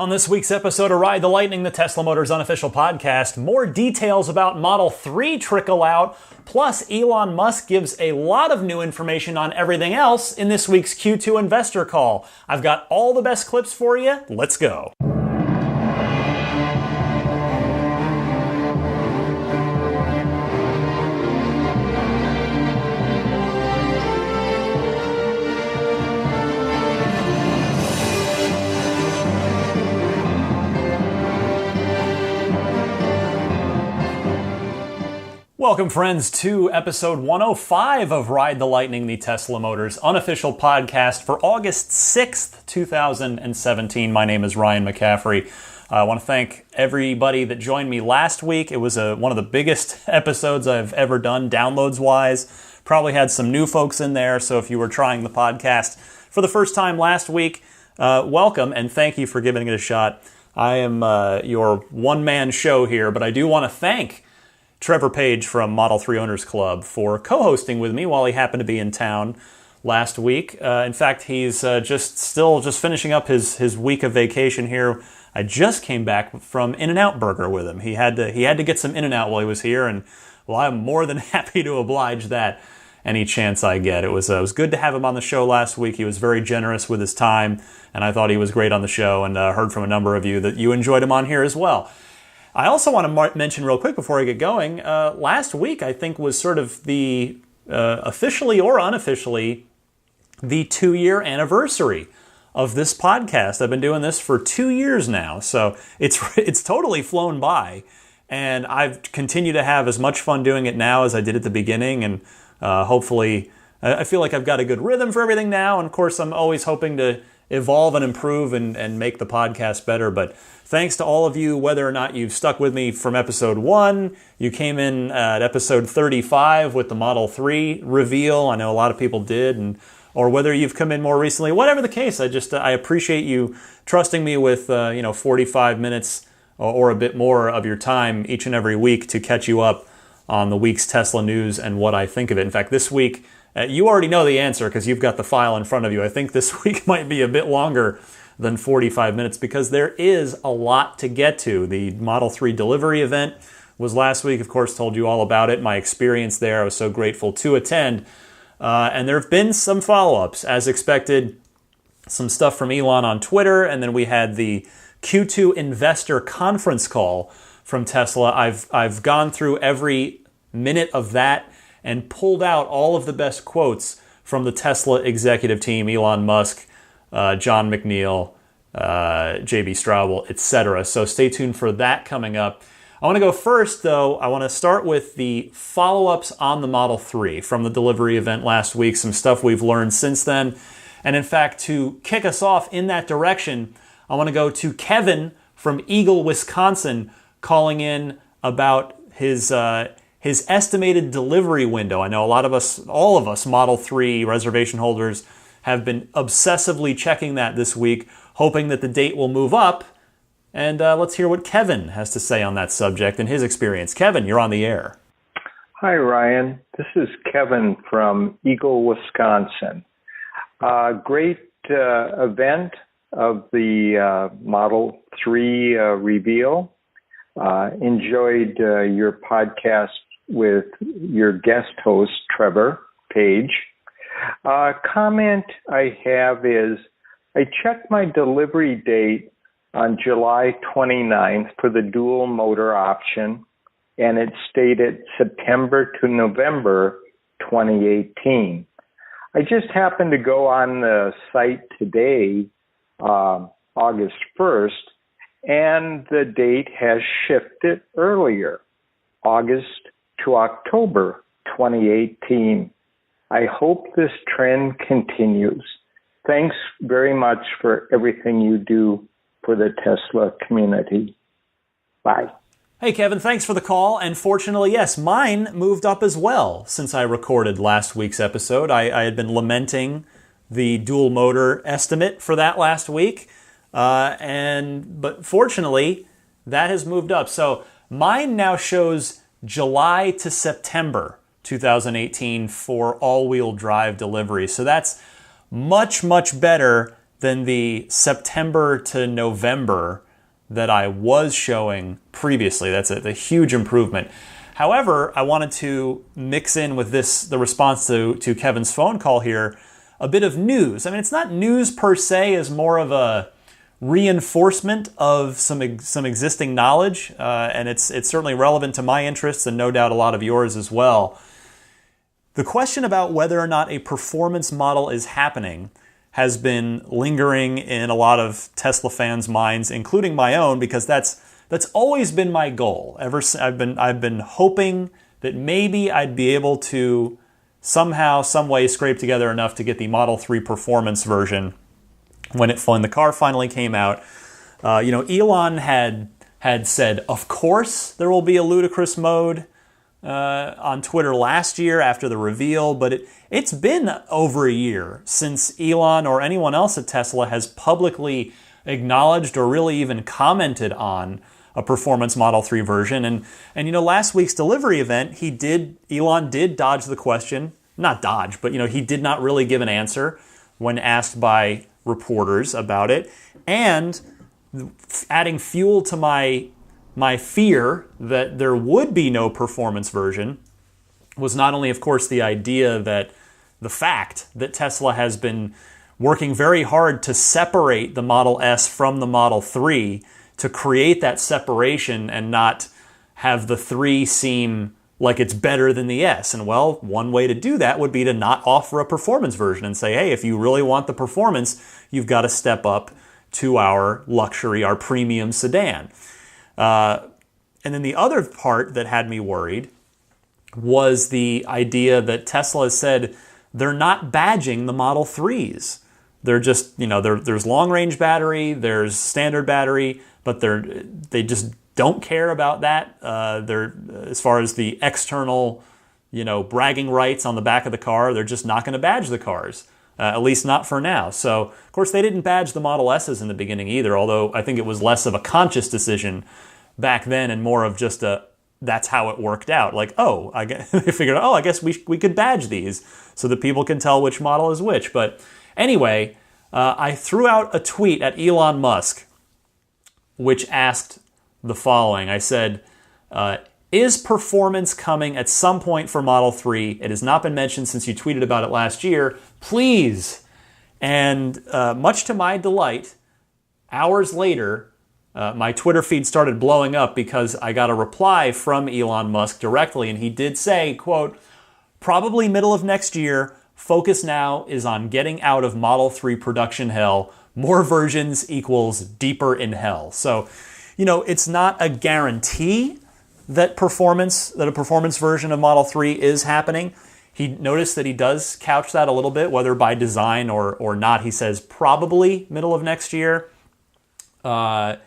On this week's episode of Ride the Lightning, the Tesla Motors unofficial podcast, more details about Model 3 trickle out, plus Elon Musk gives a lot of new information on everything else in this week's Q2 investor call. I've got all the best clips for you. Let's go. Welcome, friends, to episode 105 of Ride the Lightning, the Tesla Motors unofficial podcast for August 6th, 2017. My name is Ryan McCaffrey. I want to thank everybody that joined me last week. It was one of the biggest episodes I've ever done, downloads-wise. Probably had some new folks in there, so if you were trying the podcast for the first time last week, welcome, and thank you for giving it a shot. I am your one-man show here, but I do want to thank Trevor Page from Model 3 Owners Club for co-hosting with me while he happened to be in town last week. In fact, he's just finishing up his week of vacation here. I just came back from In-N-Out Burger with him. He had to get some In-N-Out while he was here, and well, I'm more than happy to oblige that any chance I get. It was good to have him on the show last week. He was very generous with his time, and I thought he was great on the show, and heard from a number of you that you enjoyed him on here as well. I also want to mention real quick before I get going, last week I think was sort of the, officially or unofficially, the 2-year anniversary of this podcast. I've been doing this for 2 years now, so it's totally flown by, and I've continued to have as much fun doing it now as I did at the beginning, and hopefully I feel like I've got a good rhythm for everything now, and of course I'm always hoping to evolve and improve and make the podcast better, but thanks to all of you, whether or not you've stuck with me from episode 1, you came in at episode 35 with the Model 3 reveal. I know a lot of people did, or whether you've come in more recently, whatever the case, I appreciate you trusting me with 45 minutes or a bit more of your time each and every week to catch you up on the week's Tesla news and what I think of it. In fact, this week, you already know the answer because you've got the file in front of you. I think this week might be a bit longer than 45 minutes because there is a lot to get to. The Model 3 delivery event was last week, of course, told you all about it. My experience there, I was so grateful to attend. And there have been some follow-ups, as expected. Some stuff from Elon on Twitter, and then we had the Q2 investor conference call from Tesla. I've gone through every minute of that and pulled out all of the best quotes from the Tesla executive team, Elon Musk, John McNeil, JB Straubel, etc. So stay tuned for that coming up. I want to go first, though. I want to start with the follow-ups on the Model 3 from the delivery event last week, some stuff we've learned since then. And in fact, to kick us off in that direction, I want to go to Kevin from Eagle, Wisconsin, calling in about his estimated delivery window. I know all of us Model 3 reservation holders have been obsessively checking that this week, hoping that the date will move up. And let's hear what Kevin has to say on that subject and his experience. Kevin, you're on the air. Hi, Ryan. This is Kevin from Eagle, Wisconsin. Great event of the Model 3 reveal. Enjoyed your podcast with your guest host, Trevor Page. Comment I have is, I checked my delivery date on July 29th for the dual motor option, and it stated September to November 2018. I just happened to go on the site today, August 1st, and the date has shifted earlier, August to October 2018. I hope this trend continues. Thanks very much for everything you do for the Tesla community. Bye. Hey, Kevin, thanks for the call. And fortunately, yes, mine moved up as well since I recorded last week's episode. I had been lamenting the dual motor estimate for that last week. But fortunately, that has moved up. So mine now shows July to September 2018 for all-wheel drive delivery. So that's much, much better than the September to November that I was showing previously. That's a huge improvement. However, I wanted to mix in with the response to Kevin's phone call here, a bit of news. I mean, it's not news per se, as more of a reinforcement of some existing knowledge, and it's certainly relevant to my interests and no doubt a lot of yours as well. The question about whether or not a performance model is happening has been lingering in a lot of Tesla fans' minds, including my own, because that's always been my goal. I've been hoping that maybe I'd be able to somehow, some way scrape together enough to get the Model 3 performance version when the car finally came out. Elon had said, of course there will be a ludicrous mode on Twitter last year after the reveal, but it's been over a year since Elon or anyone else at Tesla has publicly acknowledged or really even commented on a performance Model 3 version. And last week's delivery event, Elon did dodge the question. Not dodge, but he did not really give an answer when asked by reporters about it. And adding fuel to my fear that there would be no performance version was not only, of course, the fact that Tesla has been working very hard to separate the Model S from the Model 3, to create that separation and not have the 3 seem like it's better than the S. And well, one way to do that would be to not offer a performance version and say, hey, if you really want the performance, you've got to step up to our luxury, our premium sedan. And then the other part that had me worried was the idea that Tesla has said they're not badging the Model 3s. They're just, there's long-range battery, there's standard battery, but they just don't care about that. They're, as far as the external, bragging rights on the back of the car, they're just not going to badge the cars, at least not for now. So, of course, they didn't badge the Model S's in the beginning either, although I think it was less of a conscious decision back then and more of just that's how it worked out. Like, they figured, I guess we could badge these so that people can tell which model is which. But anyway, I threw out a tweet at Elon Musk, which asked the following. I said, is performance coming at some point for Model 3? It has not been mentioned since you tweeted about it last year. Please. And much to my delight, hours later, my Twitter feed started blowing up because I got a reply from Elon Musk directly, and he did say, quote, probably middle of next year, focus now is on getting out of Model 3 production hell. More versions equals deeper in hell. So, it's not a guarantee that a performance version of Model 3 is happening. He noticed that he does couch that a little bit, whether by design or not. He says probably middle of next year. That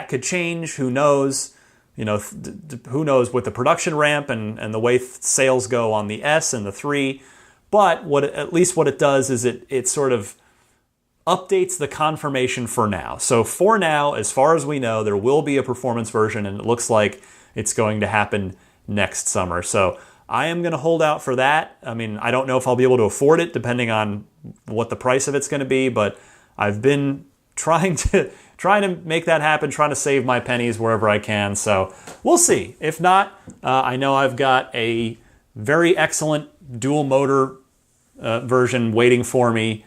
could change. Who knows? Who knows with the production ramp and the way sales go on the S and the 3. But at least what it does is it sort of updates the confirmation for now. So for now, as far as we know, there will be a performance version, and it looks like it's going to happen next summer. So I am going to hold out for that. I mean, I don't know if I'll be able to afford it, depending on what the price of it's going to be, but I've been trying to make that happen, trying to save my pennies wherever I can. So we'll see. If not, I know I've got a very excellent dual motor version waiting for me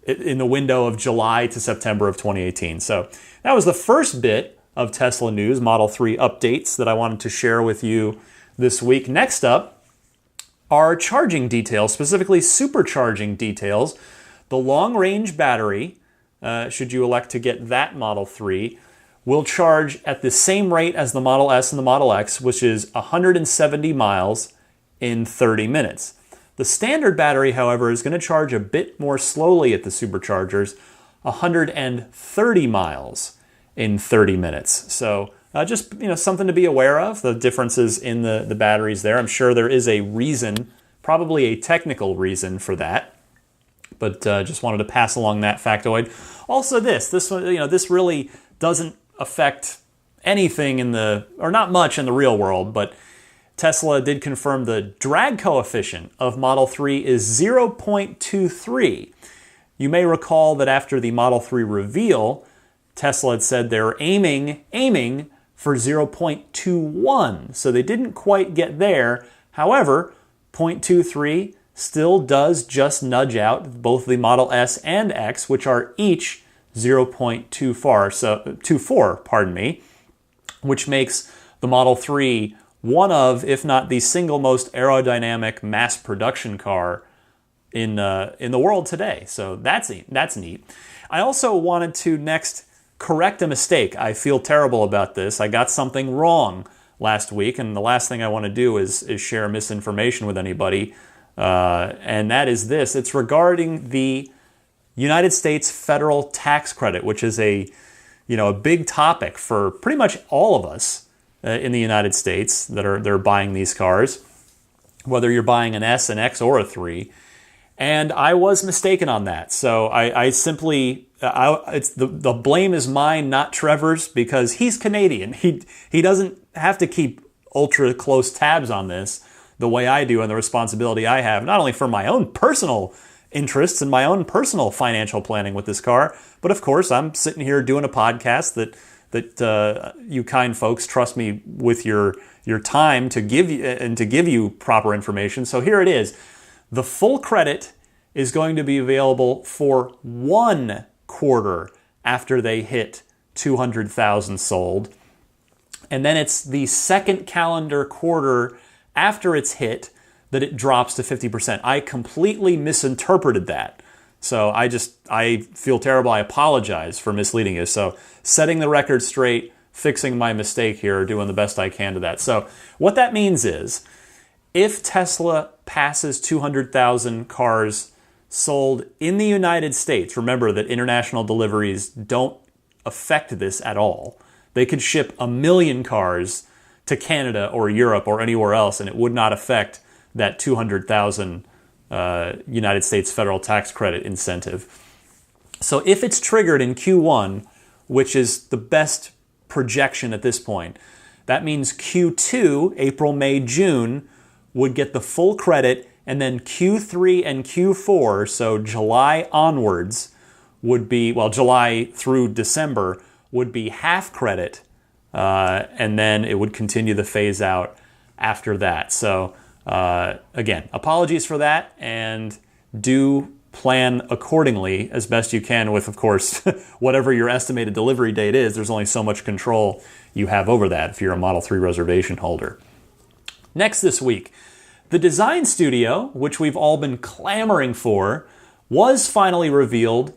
in the window of July to September of 2018. So that was the first bit of Tesla news, Model 3 updates that I wanted to share with you this week. Next up are charging details, specifically supercharging details. The long-range battery, should you elect to get that Model 3, will charge at the same rate as the Model S and the Model X, which is 170 miles in 30 minutes. The standard battery, however, is going to charge a bit more slowly at the superchargers, 130 miles in 30 minutes. So just something to be aware of, the differences in the batteries there. I'm sure there is a reason, probably a technical reason for that, but just wanted to pass along that factoid. Also this really doesn't affect anything or not much in the real world, but Tesla did confirm the drag coefficient of Model 3 is 0.23. You may recall that after the Model 3 reveal, Tesla had said they're aiming for 0.21. So they didn't quite get there. However, 0.23 still does just nudge out both the Model S and X, which are each 0.24, which makes the Model 3 one of, if not the single most aerodynamic mass production car in the world today. So that's neat. I also wanted to next correct a mistake. I feel terrible about this. I got something wrong last week, and the last thing I want to do is share misinformation with anybody. And that is this. It's regarding the United States federal tax credit, which is a big topic for pretty much all of us in the United States that are buying these cars, whether you're buying an S, an X, or a 3. And I was mistaken on that. So I simply, it's the blame is mine, not Trevor's, because he's Canadian. He doesn't have to keep ultra close tabs on this the way I do, and the responsibility I have, not only for my own personal interests and my own personal financial planning with this car, but of course I'm sitting here doing a podcast that you kind folks trust me with your time to give you proper information. So here it is. The full credit is going to be available for 1 quarter after they hit 200,000 sold. And then it's the second calendar quarter after it's hit that it drops to 50%. I completely misinterpreted that. So I feel terrible. I apologize for misleading you. So setting the record straight, fixing my mistake here, doing the best I can to that. So what that means is, if Tesla passes 200,000 cars sold in the United States, remember that international deliveries don't affect this at all. They could ship 1 million cars to Canada or Europe or anywhere else, and it would not affect that 200,000 United States federal tax credit incentive. So if it's triggered in Q1, which is the best projection at this point, that means Q2, April, May, June, would get the full credit, and then Q3 and Q4, so July onwards, would be, July through December, would be half credit, and then it would continue the phase out after that. So again, apologies for that, and do plan accordingly as best you can with, of course, whatever your estimated delivery date is. There's only so much control you have over that if you're a Model 3 reservation holder. Next this week, the design studio, which we've all been clamoring for, was finally revealed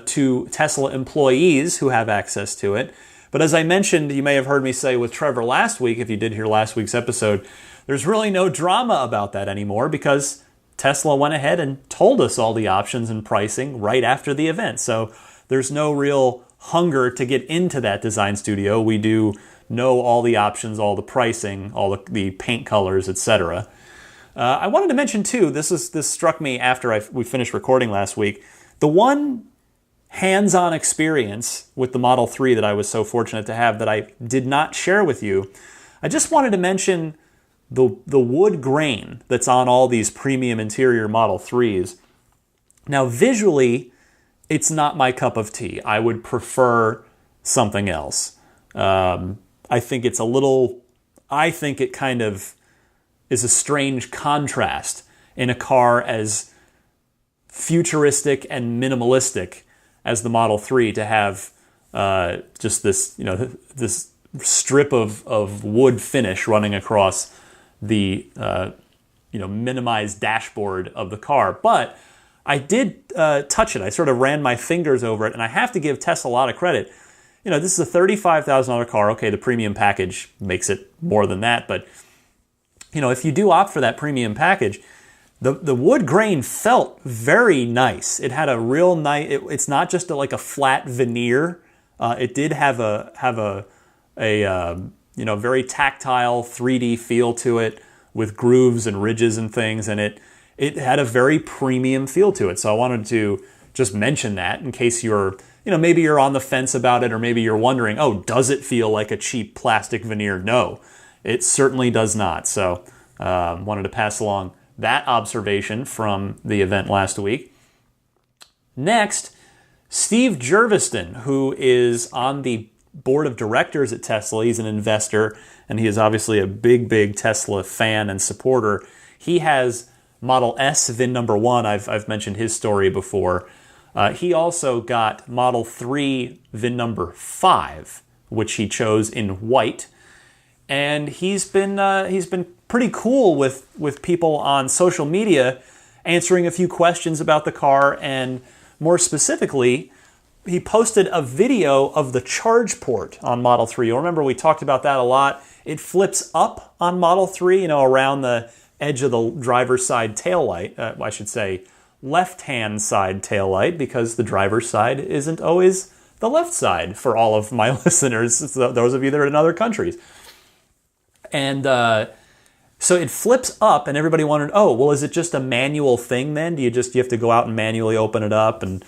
to Tesla employees who have access to it. But as I mentioned, you may have heard me say with Trevor last week, if you did hear last week's episode, there's really no drama about that anymore because Tesla went ahead and told us all the options and pricing right after the event. So there's no real hunger to get into that design studio. We do know all the options, all the pricing, all the paint colors, etc. I wanted to mention too, this struck me after we finished recording last week, the one hands-on experience with the Model 3 that I was so fortunate to have that I did not share with you. I just wanted to mention the wood grain that's on all these premium interior Model 3s. Now visually, it's not my cup of tea. I would prefer something else. I think it kind of is a strange contrast in a car as futuristic and minimalistic as the Model 3 to have just this, this strip of wood finish running across the, minimized dashboard of the car. But I did touch it. I sort of ran my fingers over it, and I have to give Tesla a lot of credit. This is a $35,000 car. Okay, the premium package makes it more than that, but if you do opt for that premium package, the wood grain felt very nice. It had a real nice. It's not just like a flat veneer. It did have a very tactile 3D feel to it with grooves and ridges and things, and it had a very premium feel to it. So I wanted to just mention that in case you're maybe you're on the fence about it, or maybe you're wondering, oh, does it feel like a cheap plastic veneer? No, it certainly does not. So wanted to pass along that observation from the event last week. Next, Steve Jurvetson, who is on the board of directors at Tesla. He's an investor, and he is obviously a big Tesla fan and supporter. He has Model S VIN number 1. I've mentioned his story before. He also got Model 3 VIN number 5, which he chose in white. And he's been pretty cool with people on social media answering a few questions about the car, and more specifically, he posted a video of the charge port on Model 3. You'll remember we talked about that a lot. It flips up on Model 3, around the edge of the driver's side taillight. I should say left-hand side taillight, because the driver's side isn't always the left side for all of my listeners, those of you that are in other countries. And so it flips up, and everybody wondered, oh, well, is it just a manual thing then? Do you have to go out and manually open it up? And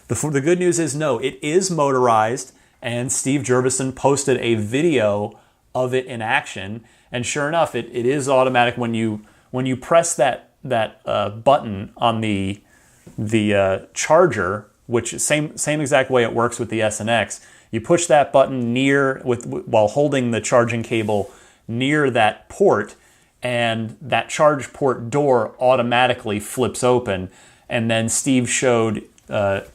the good news is, no, it is motorized, and Steve Jurvetson posted a video of it in action, and sure enough, it is automatic. When you press that button on the charger, which same exact way it works with the S and X, you push that button while holding the charging cable near that port, and that charge port door automatically flips open. And then Steve showed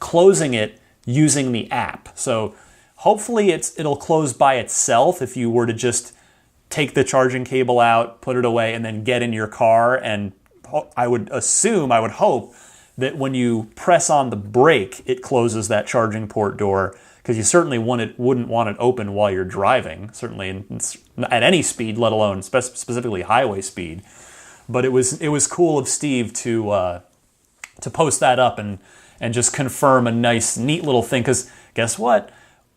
closing it using the app. So hopefully it'll close by itself if you were to just take the charging cable out, put it away, and then get in your car. And I would hope that when you press on the brake, it closes that charging port door, because you certainly wouldn't want it open while you're driving, certainly at any speed, let alone specifically highway speed. But it was cool of Steve to post that up and just confirm a nice, neat little thing, because guess what?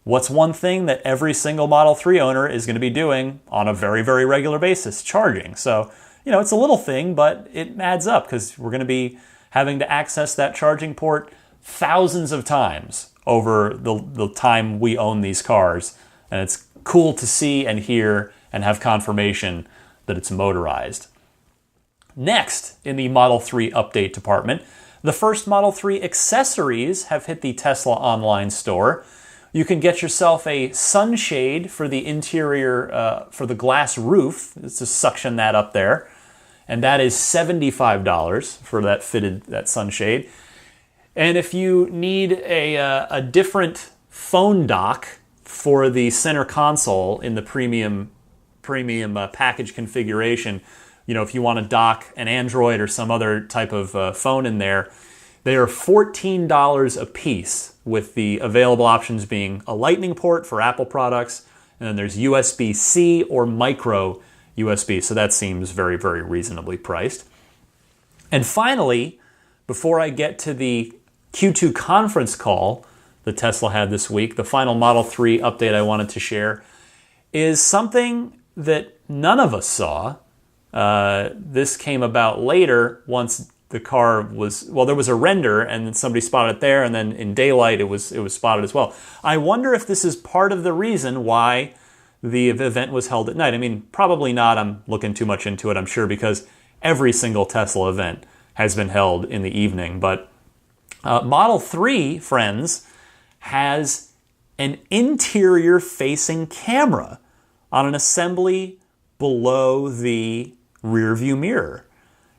What's one thing that every single Model 3 owner is going to be doing on a very, very regular basis? Charging. So, it's a little thing, but it adds up, because we're going to be having to access that charging port thousands of times over the time we own these cars. And it's cool to see and hear and have confirmation that it's motorized. Next, in the Model 3 update department, the first Model 3 accessories have hit the Tesla online store. You can get yourself a sunshade for the interior, for the glass roof. It's to suction that up there. And that is $75 for that sunshade. And if you need a different phone dock for the center console in the premium package configuration, if you want to dock an Android or some other type of phone in there, they are $14 a piece, with the available options being a Lightning port for Apple products, and then there's USB-C or micro USB. So that seems very, very reasonably priced. And finally, before I get to the Q2 conference call that Tesla had this week, the final Model 3 update I wanted to share is something that none of us saw. This came about later, once the car there was a render, and then somebody spotted it there, and then in daylight it was spotted as well. I wonder if this is part of the reason why the event was held at night. I mean, probably not. I'm looking too much into it, I'm sure, because every single Tesla event has been held in the evening. But Model 3, friends, has an interior-facing camera on an assembly below the rear view mirror.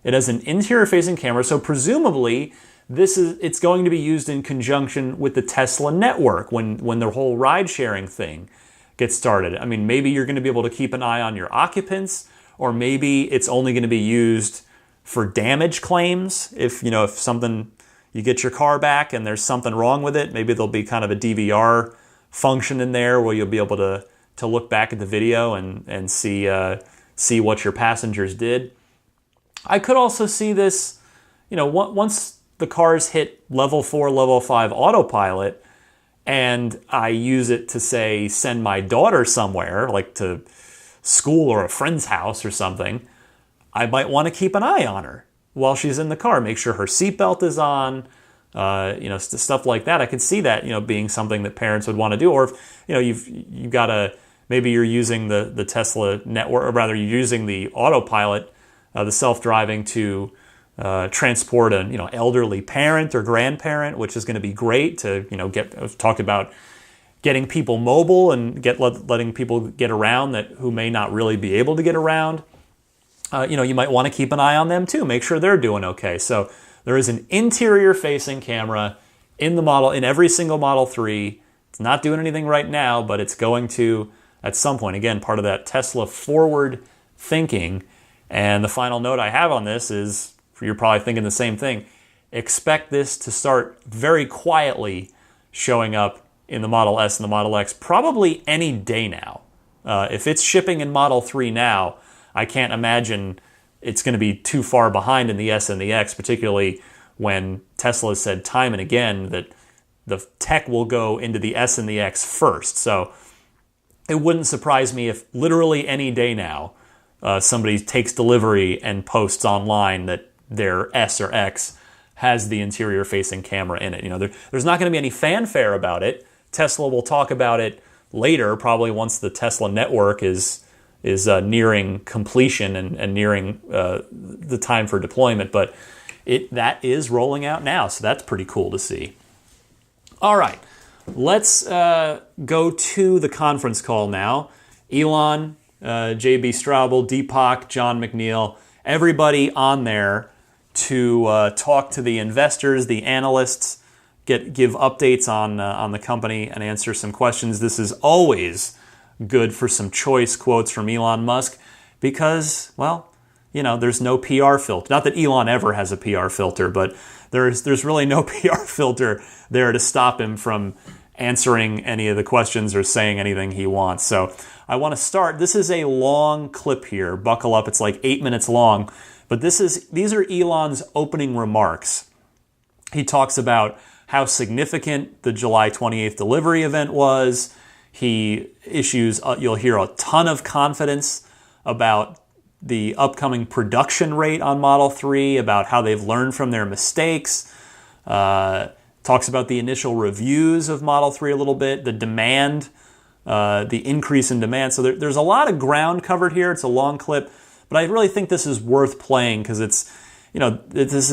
It has an interior-facing camera, so presumably it's going to be used in conjunction with the Tesla network when the whole ride-sharing thing gets started. I mean, maybe you're going to be able to keep an eye on your occupants, or maybe it's only going to be used for damage claims. If something, you get your car back and there's something wrong with it, maybe there'll be kind of a DVR function in there where you'll be able to look back at the video and see what your passengers did. I could also see this, once the cars hit level 4, level 5 autopilot, and I use it to, say, send my daughter somewhere, like to school or a friend's house or something, I might want to keep an eye on her while she's in the car, make sure her seatbelt is on, stuff like that. I could see that, being something that parents would want to do. Or if, you've got maybe you're using the Tesla network, or rather you're using the autopilot, the self-driving to transport an elderly parent or grandparent, which is going to be great to I've talked about getting people mobile and letting people get around who may not really be able to get around. You might want to keep an eye on them too, make sure they're doing okay. So there is an interior facing camera in every single Model 3. It's not doing anything right now, but it's going to at some point. Again, part of that Tesla forward thinking. And the final note I have on this is, you're probably thinking the same thing, expect this to start very quietly showing up in the Model S and the Model X probably any day now. If it's shipping in Model 3 now, I can't imagine it's going to be too far behind in the S and the X, particularly when Tesla has said time and again that the tech will go into the S and the X first. So it wouldn't surprise me if literally any day now somebody takes delivery and posts online that their S or X has the interior-facing camera in it. There's not going to be any fanfare about it. Tesla will talk about it later, probably once the Tesla network is nearing completion and nearing the time for deployment. But that is rolling out now, so that's pretty cool to see. All right, let's go to the conference call now. Elon, J.B. Straubel, Deepak, John McNeil, everybody on there to talk to the investors, the analysts, give updates on the company and answer some questions. This is always good for some choice quotes from Elon Musk because, there's no PR filter. Not that Elon ever has a PR filter, but there's really no PR filter there to stop him from answering any of the questions or saying anything he wants. So I want to start. This is a long clip here. Buckle up. It's like 8 minutes long. But these are Elon's opening remarks. He talks about how significant the July 28th delivery event was. He issues, you'll hear a ton of confidence about the upcoming production rate on Model 3, about how they've learned from their mistakes. Talks about the initial reviews of Model 3 a little bit, the demand, the increase in demand. So there's a lot of ground covered here. It's a long clip. But I really think this is worth playing because it's, this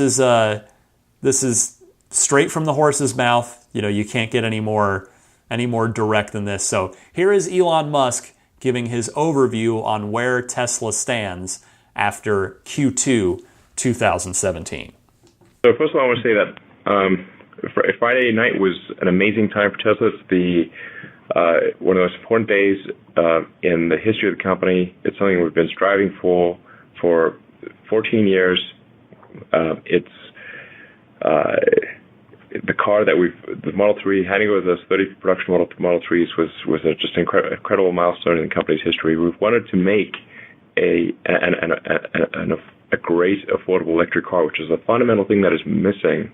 is straight from the horse's mouth. You can't get any more direct than this. So here is Elon Musk giving his overview on where Tesla stands after Q2 2017. So first of all, I want to say that Friday night was an amazing time for Tesla. It's one of the most important days in the history of the company. It's something we've been striving for 14 years. It's the car that the Model 3, handing over those 30 production Model 3s was just an incredible milestone in the company's history. We've wanted to make a great affordable electric car, which is a fundamental thing that is missing.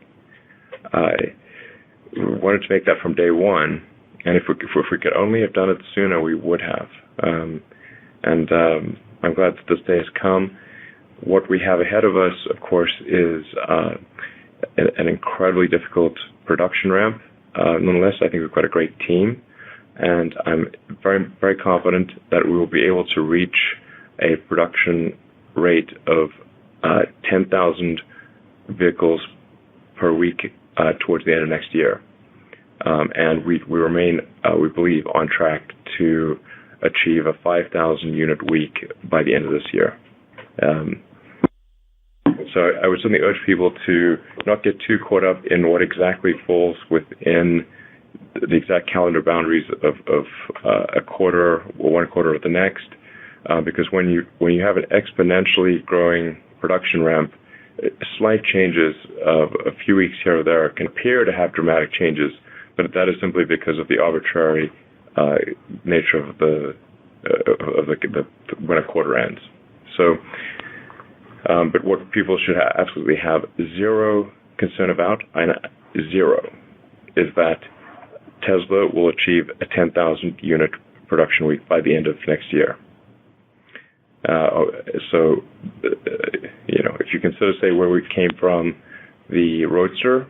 We wanted to make that from day one. And if we could only have done it sooner, we would have. I'm glad that this day has come. What we have ahead of us, of course, is an incredibly difficult production ramp. Nonetheless, I think we've got a great team, and I'm very, very confident that we will be able to reach a production rate of 10,000 vehicles per week towards the end of next year. And we remain, we believe, on track to achieve a 5,000 unit week by the end of this year. So I would certainly urge people to not get too caught up in what exactly falls within the exact calendar boundaries of a quarter or 1 quarter of the next, because when you have an exponentially growing production ramp, slight changes of a few weeks here or there can appear to have dramatic changes. But that is simply because of the arbitrary nature of the when a quarter ends. So, but what people should absolutely have zero concern about, zero, is that Tesla will achieve a 10,000 unit production week by the end of next year. So, if you consider, say, where we came from, the Roadster,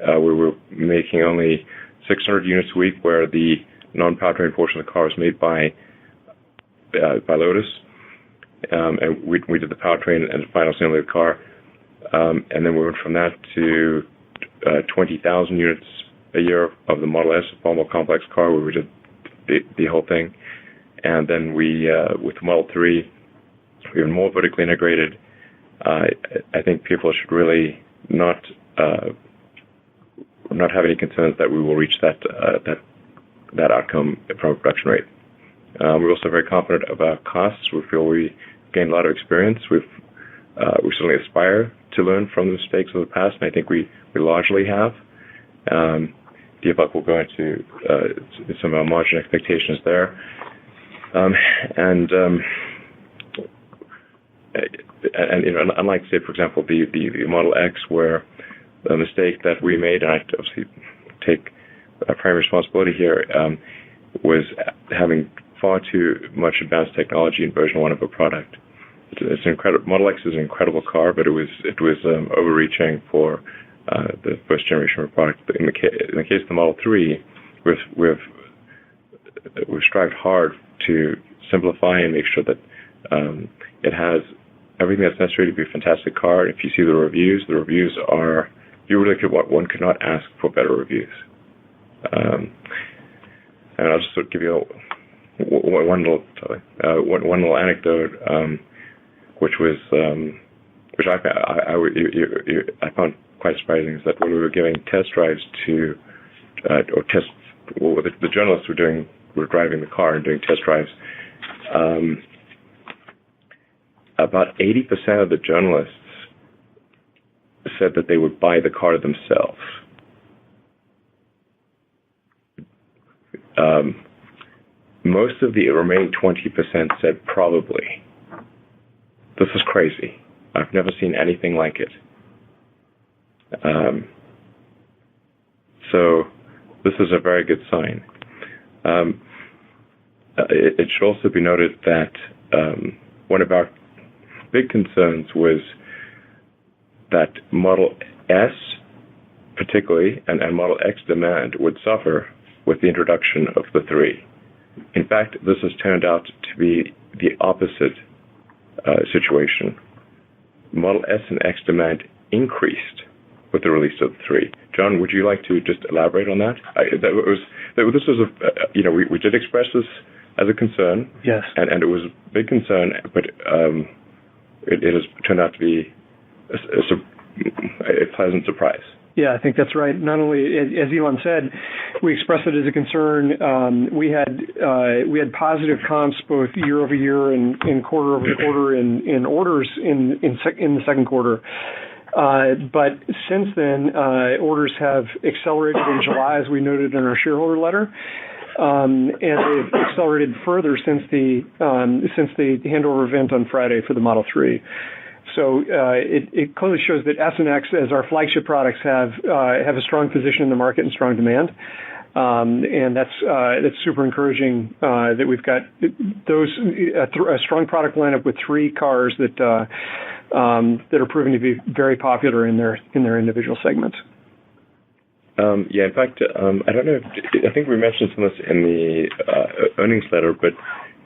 we were making only 600 units a week, where the non-powertrain portion of the car was made by Lotus, and we did the powertrain and the final assembly of the car. and then we went from that to 20,000 units a year of the Model S, a far more complex car, where we did the whole thing. And then we, with the Model 3, we're even more vertically integrated. I think people should really not have any concerns that we will reach that outcome from a production rate. We're also very confident about costs. We feel we gained a lot of experience. We certainly aspire to learn from the mistakes of the past, and I think we largely have. Deepak will go into some of our margin expectations there. And unlike, say, for example, the Model X, where the mistake that we made, and I obviously take primary responsibility here, was having far too much advanced technology in version 1 of a product. It's incredible. Model X is an incredible car, but it was overreaching for the first generation of a product. In the case of the Model 3, we've strived hard to simplify and make sure that it has everything that's necessary to be a fantastic car. And if you see the reviews are, one could not ask for better reviews. And I'll just sort of give you one little anecdote, which I found quite surprising, is that when we were giving test drives to, the journalists were driving the car and doing test drives. About 80% of the journalists said that they would buy the car themselves. Most of the remaining 20% said probably. This is crazy. I've never seen anything like it. So this is a very good sign. It should also be noted that one of our big concerns was that Model S, particularly, and Model X demand would suffer with the introduction of the 3. In fact, this has turned out to be the opposite situation. Model S and X demand increased with the release of the 3. John, would you like to just elaborate on that? We did express this as a concern. Yes. And it was a big concern, but it has turned out to be a pleasant surprise. Yeah, I think that's right. Not only, as Elon said, we expressed it as a concern. We had positive comps both year over year and quarter over quarter in orders in the second quarter. But since then, orders have accelerated in July, as we noted in our shareholder letter, and they've accelerated further since the handover event on Friday for the Model 3. So it clearly shows that S and X, as our flagship products, have a strong position in the market and strong demand, and that's super encouraging that we've got a strong product lineup with 3 cars that are proving to be very popular in their individual segments. In fact, I don't know. I think we mentioned some of this in the earnings letter, but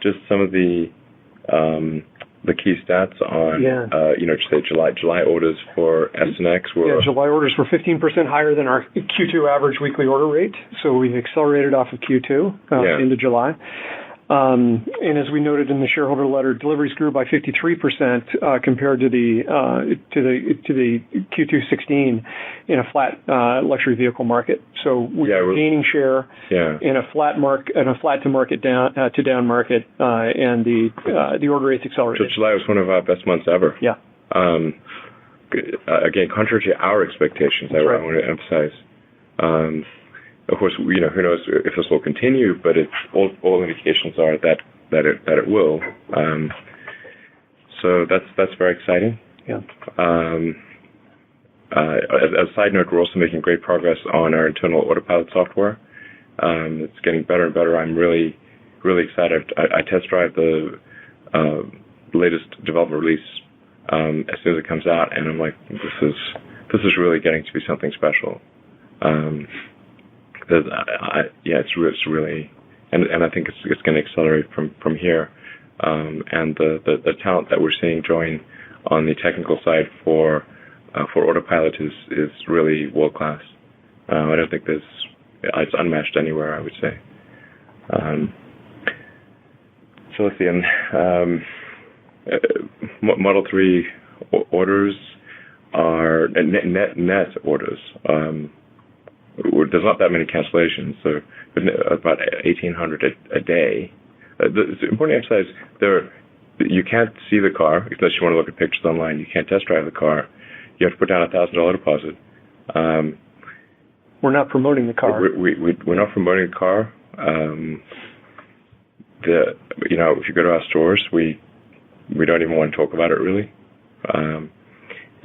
just some of the key stats on, say July orders for S and X were... Yeah, July orders were 15% higher than our Q2 average weekly order rate, so we've accelerated off of Q2 into July. And as we noted in the shareholder letter, deliveries grew by 53% compared to the Q2 16 in a flat luxury vehicle market. So we're gaining share in a flat to market down market, and the order rates accelerated. So July was one of our best months ever. Yeah. Again, contrary to our expectations, I want to emphasize. Of course, who knows if this will continue, but all indications are that it will. So that's very exciting. Yeah. As a side note, we're also making great progress on our internal autopilot software. It's getting better and better. I'm really, really excited. I test drive the latest development release as soon as it comes out, and I'm like, this is really getting to be something special. It's really, and I think it's going to accelerate from here. And the talent that we're seeing join on the technical side for for autopilot is really world class. I don't think it's unmatched anywhere, I would say. So let's see. Model 3 orders are net orders. There's not that many cancellations, so about 1,800 a day. It's important to emphasize you can't see the car unless you want to look at pictures online. You can't test drive the car. You have to put down a $1,000 deposit. We're not promoting the car. We're not promoting the car. If you go to our stores, we don't even want to talk about it really,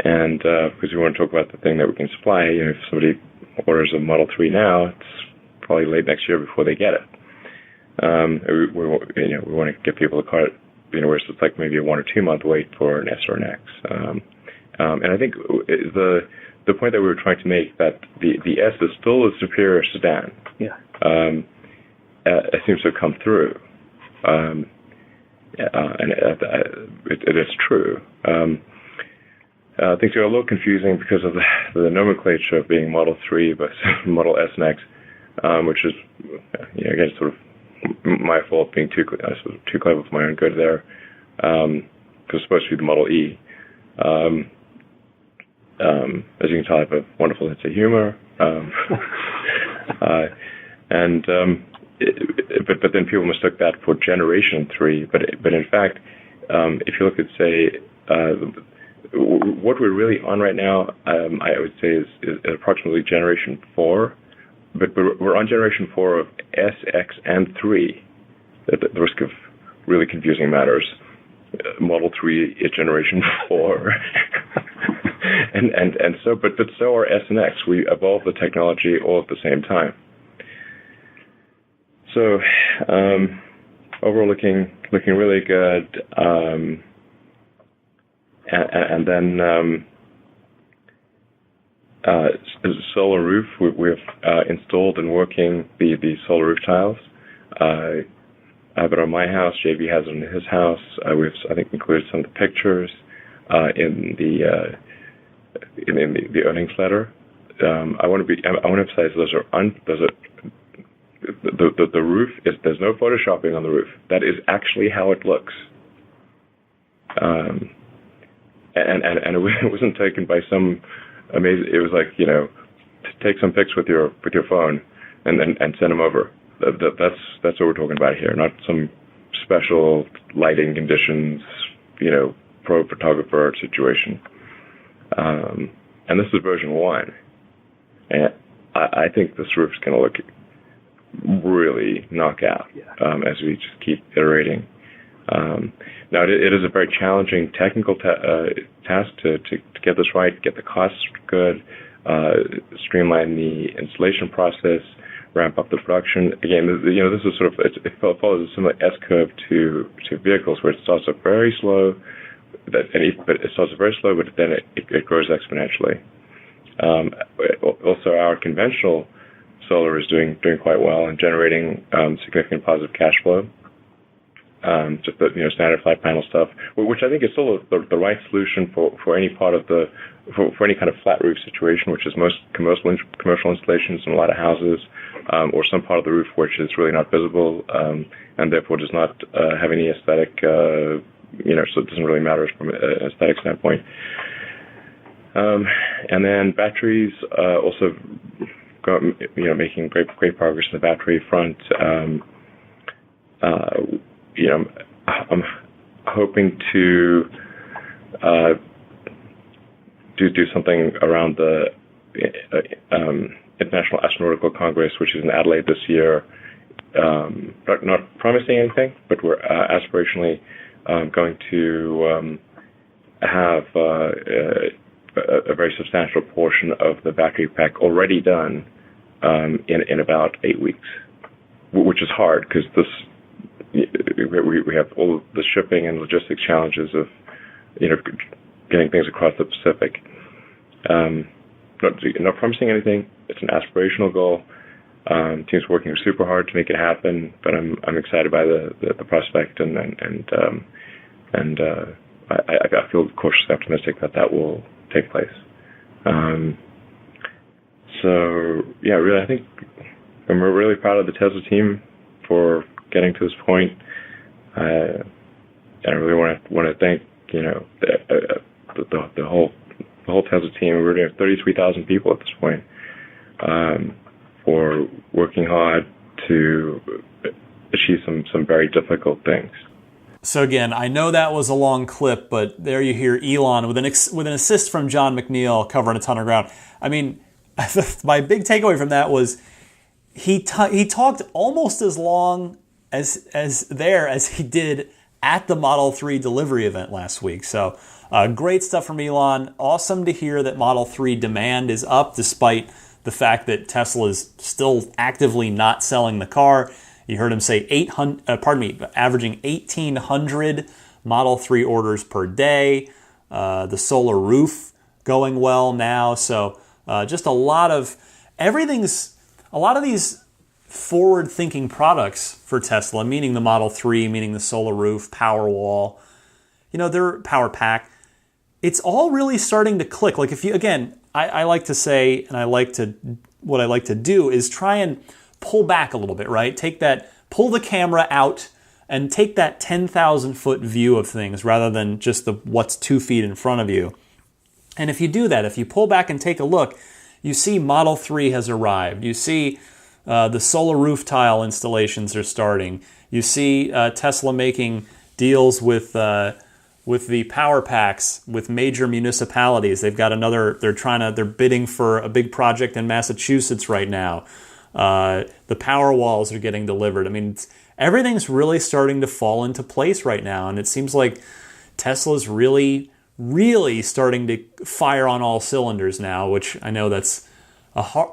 and because we want to talk about the thing that we can supply. If somebody orders a Model 3 now, it's probably late next year before they get it. We want to give people a car, where it's like maybe a 1 or 2 month wait for an S or an X. And I think the point that we were trying to make, that the S is still a superior sedan. Yeah. It seems to have come through. And it is true. Things are a little confusing because of the nomenclature of being Model 3 versus Model S and X, which is, again, sort of my fault being too clever for my own good there, because it's supposed to be the Model E. As you can tell, I have a wonderful sense of humor. But then people mistook that for Generation 3. But in fact, if you look at, say, what we're really on right now, I would say is approximately Generation 4. But we're on Generation 4 of S, X, and 3. At the risk of really confusing matters, Model 3 is Generation 4. and so, but so are S and X. We evolve the technology all at the same time. So overall, looking really good. And then solar roof. We've installed and working the solar roof tiles. I have it on my house. JB has it in his house. We've, I think, included some of the pictures in the earnings letter. I want to emphasize the roof is, there's no photoshopping on the roof. That is actually how it looks. And it wasn't taken by some amazing. It was like, take some pics with your phone and send them over. That's what we're talking about here, not some special lighting conditions, pro photographer situation. And this is version 1, and I think this roof is going to look really knockout as we just keep iterating. Now, it is a very challenging technical task to get this right, get the costs good, streamline the installation process, ramp up the production. Again, this is sort of, it follows a similar S-curve to vehicles, where it starts up very slow, but then it grows exponentially. Also, our conventional solar is doing quite well and generating significant positive cash flow. Just the standard flat panel stuff, which I think is still the right solution for any part of for any kind of flat roof situation, which is most commercial installations in a lot of houses, or some part of the roof which is really not visible, and therefore does not have any aesthetic, so it doesn't really matter from an aesthetic standpoint. And then batteries, also making great progress in the battery front. I'm hoping to do something around the International Astronautical Congress, which is in Adelaide this year. Not promising anything, but we're aspirationally going to have a very substantial portion of the battery pack already done in about 8 weeks, which is hard because we have all the shipping and logistics challenges of getting things across the Pacific. Not promising anything. It's an aspirational goal. Team's working super hard to make it happen, but I'm excited by the prospect, and I feel cautiously optimistic that will take place. So yeah, really, I think we're really proud of the Tesla team for getting to this point. I really want to thank the whole Tesla team. We're near 33,000 people at this point, for working hard to achieve some very difficult things. So again, I know that was a long clip, but there you hear Elon with an assist from John McNeil covering a ton of ground. I mean, my big takeaway from that was he talked almost as long as he did at the Model 3 delivery event last week. So great stuff from Elon. Awesome to hear that Model 3 demand is up despite the fact that Tesla is still actively not selling the car. You heard him say averaging 1,800 Model 3 orders per day. The solar roof going well now. So just a lot of these forward-thinking products for Tesla, meaning the Model 3, meaning the solar roof, Powerwall, their power pack. It's all really starting to click. Like I like to say, and what I like to do is try and pull back a little bit, right? Pull the camera out and take that 10,000-foot view of things rather than just what's 2 feet in front of you. And if you do that, if you pull back and take a look, you see Model 3 has arrived. You see the solar roof tile installations are starting. You see Tesla making deals with the power packs with major municipalities. They've got they're bidding for a big project in Massachusetts right now. The power walls are getting delivered. I mean, everything's really starting to fall into place right now. And it seems like Tesla's really, really starting to fire on all cylinders now, which I know that's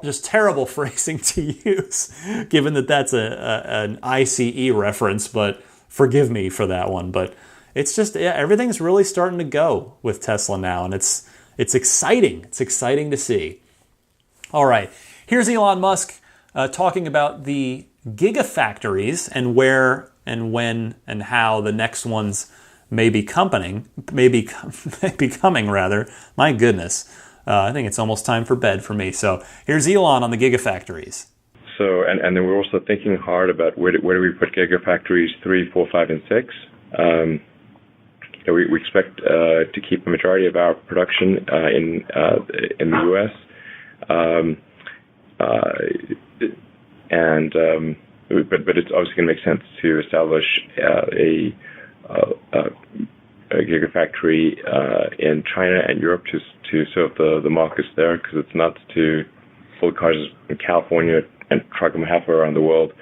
just terrible phrasing to use, given that that's an ICE reference, but forgive me for that one. But it's just, everything's really starting to go with Tesla now, and it's exciting. It's exciting to see. All right, here's Elon Musk talking about the gigafactories and where and when and how the next ones may be coming. My goodness. I think it's almost time for bed for me. So here's Elon on the gigafactories. So, and then we're also thinking hard about where do we put gigafactories 3, 4, 5, and 6. We expect to keep the majority of our production in the U.S. But it's obviously going to make sense to establish a gigafactory in China and Europe to serve the markets there, because it's nuts to pull cars in California and truck them halfway around the world,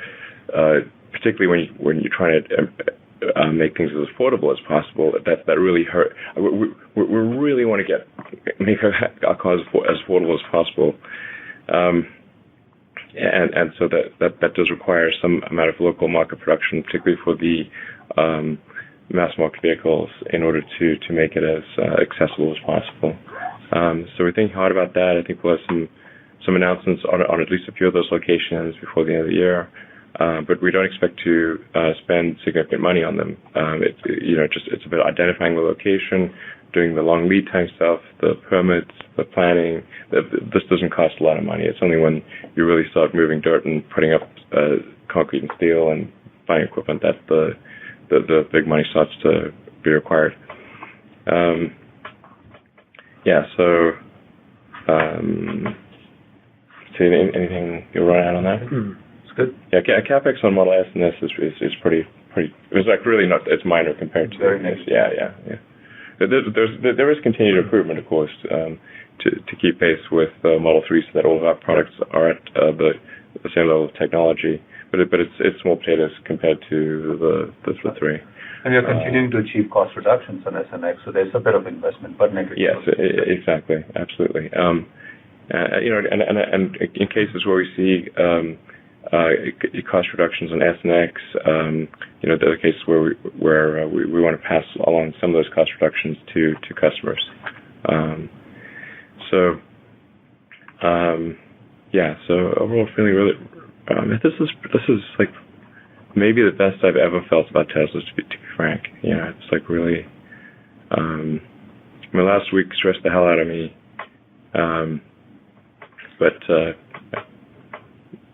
particularly when you're trying to make things as affordable as possible. That really hurt. We really want to make our cars as affordable as possible. And so that does require some amount of local market production, particularly for the mass market vehicles, in order to make it as accessible as possible. So we're thinking hard about that. I think we'll have some announcements on at least a few of those locations before the end of the year. But we don't expect to spend significant money on them. It's about identifying the location, doing the long lead time stuff, the permits, the planning. This doesn't cost a lot of money. It's only when you really start moving dirt and putting up concrete and steel and buying equipment that the big money starts to be required. Anything you want to add on that? It's good. Yeah, CapEx on Model S and S is pretty. It's like really not. It's minor compared to this. Yeah. There is continued improvement, of course, to keep pace with Model 3, so that all of our products are at the same level of technology. But it's small potatoes compared to the 3. And you're continuing to achieve cost reductions on S and X, so there's a bit of investment, but yes, exactly, absolutely. And in cases where we see cost reductions on S and X, there are cases where we want to pass along some of those cost reductions to customers. So overall, feeling really. This is like maybe the best I've ever felt about Tesla, to be frank. It's like really. Last week stressed the hell out of me But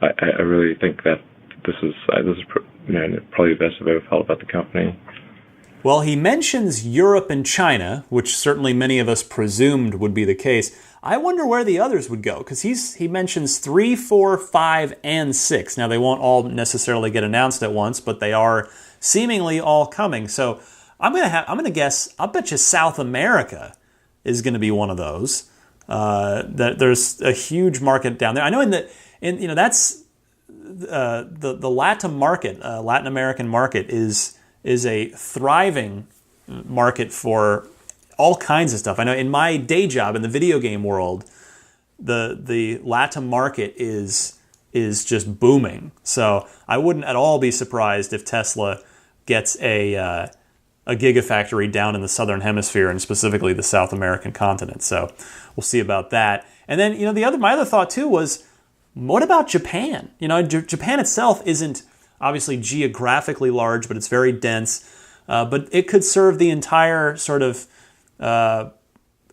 I really think that this is probably the best I've ever felt about the company. Well, he mentions Europe and China, which certainly many of us presumed would be the case. I wonder where the others would go, because he mentions 3, 4, 5, and 6. Now, they won't all necessarily get announced at once, but they are seemingly all coming. So I'm gonna guess. I'll bet you South America is going to be one of those. That there's a huge market down there. I know that's the Latin American market is a thriving market for all kinds of stuff. I know in my day job in the video game world, the Latin market is just booming. So I wouldn't at all be surprised if Tesla gets a gigafactory down in the southern hemisphere and specifically the South American continent. So we'll see about that. And then my other thought too was, what about Japan? Japan itself isn't obviously geographically large, but it's very dense. But it could serve the entire sort of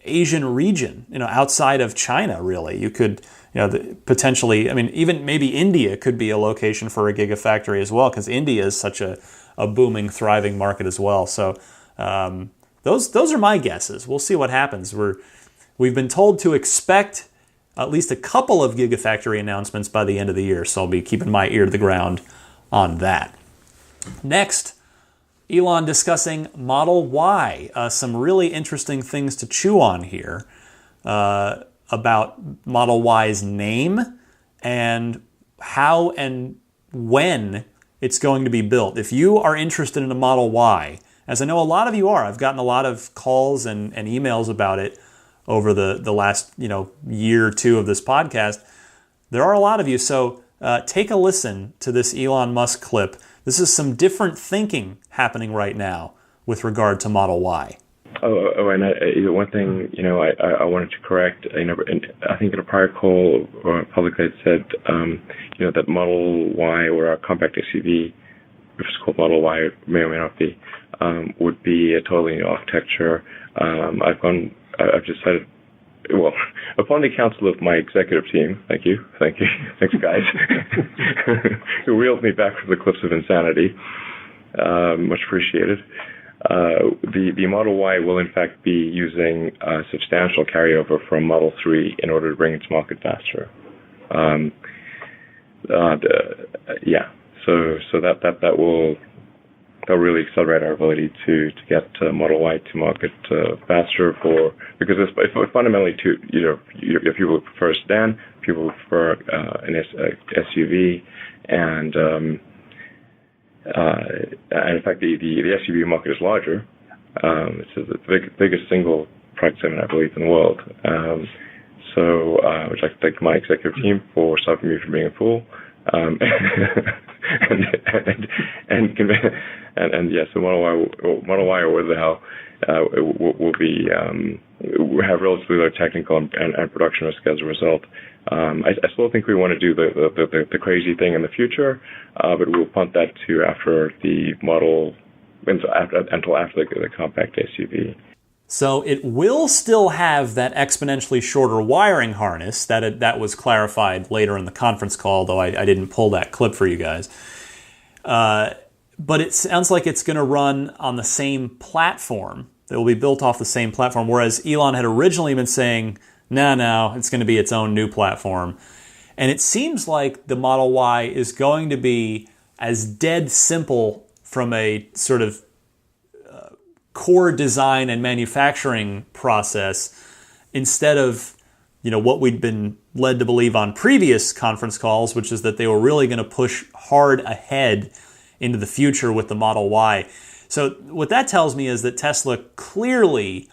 Asian region, outside of China, really. You could, potentially, even maybe India could be a location for a gigafactory as well, because India is such a booming, thriving market as well. So those are my guesses. We'll see what happens. We've been told to expect at least a couple of gigafactory announcements by the end of the year, so I'll be keeping my ear to the ground on that. Next, Elon discussing Model Y. Some really interesting things to chew on here about Model Y's name and how and when it's going to be built. If you are interested in a Model Y, as I know a lot of you are, I've gotten a lot of calls and emails about it over the last year or two of this podcast. There are a lot of you, so take a listen to this Elon Musk clip. This is some different thinking happening right now with regard to Model Y. And one thing, I wanted to correct. And I think in a prior call, publicly, I said, that Model Y, or our compact SUV, which is called Model Y, may or may not be, would be a totally new architecture. I've decided. Well, upon the counsel of my executive team, thank you, thanks guys, who reeled me back from the cliffs of insanity, much appreciated. The Model Y will in fact be using a substantial carryover from Model 3 in order to bring it to market faster. So that will really accelerate our ability to get Model Y to market faster because it's fundamentally you have people who prefer a sedan, people who prefer an SUV, and in fact the SUV market is larger. It's the biggest single product segment, I believe, in the world. So I would like to thank my executive team for stopping me from being a fool. And yes, the Model Y, or whatever the hell, will have relatively low technical and production risk as a result. I still think we want to do the crazy thing in the future, but we'll punt that to after the model, until after the compact SUV. So it will still have that exponentially shorter wiring harness that was clarified later in the conference call, though I didn't pull that clip for you guys. But it sounds like it's going to run on the same platform. It will be built off the same platform, whereas Elon had originally been saying, no, it's going to be its own new platform. And it seems like the Model Y is going to be as dead simple from a sort of core design and manufacturing process, instead of what we'd been led to believe on previous conference calls, which is that they were really going to push hard ahead into the future with the Model Y. So what that tells me is that Tesla clearly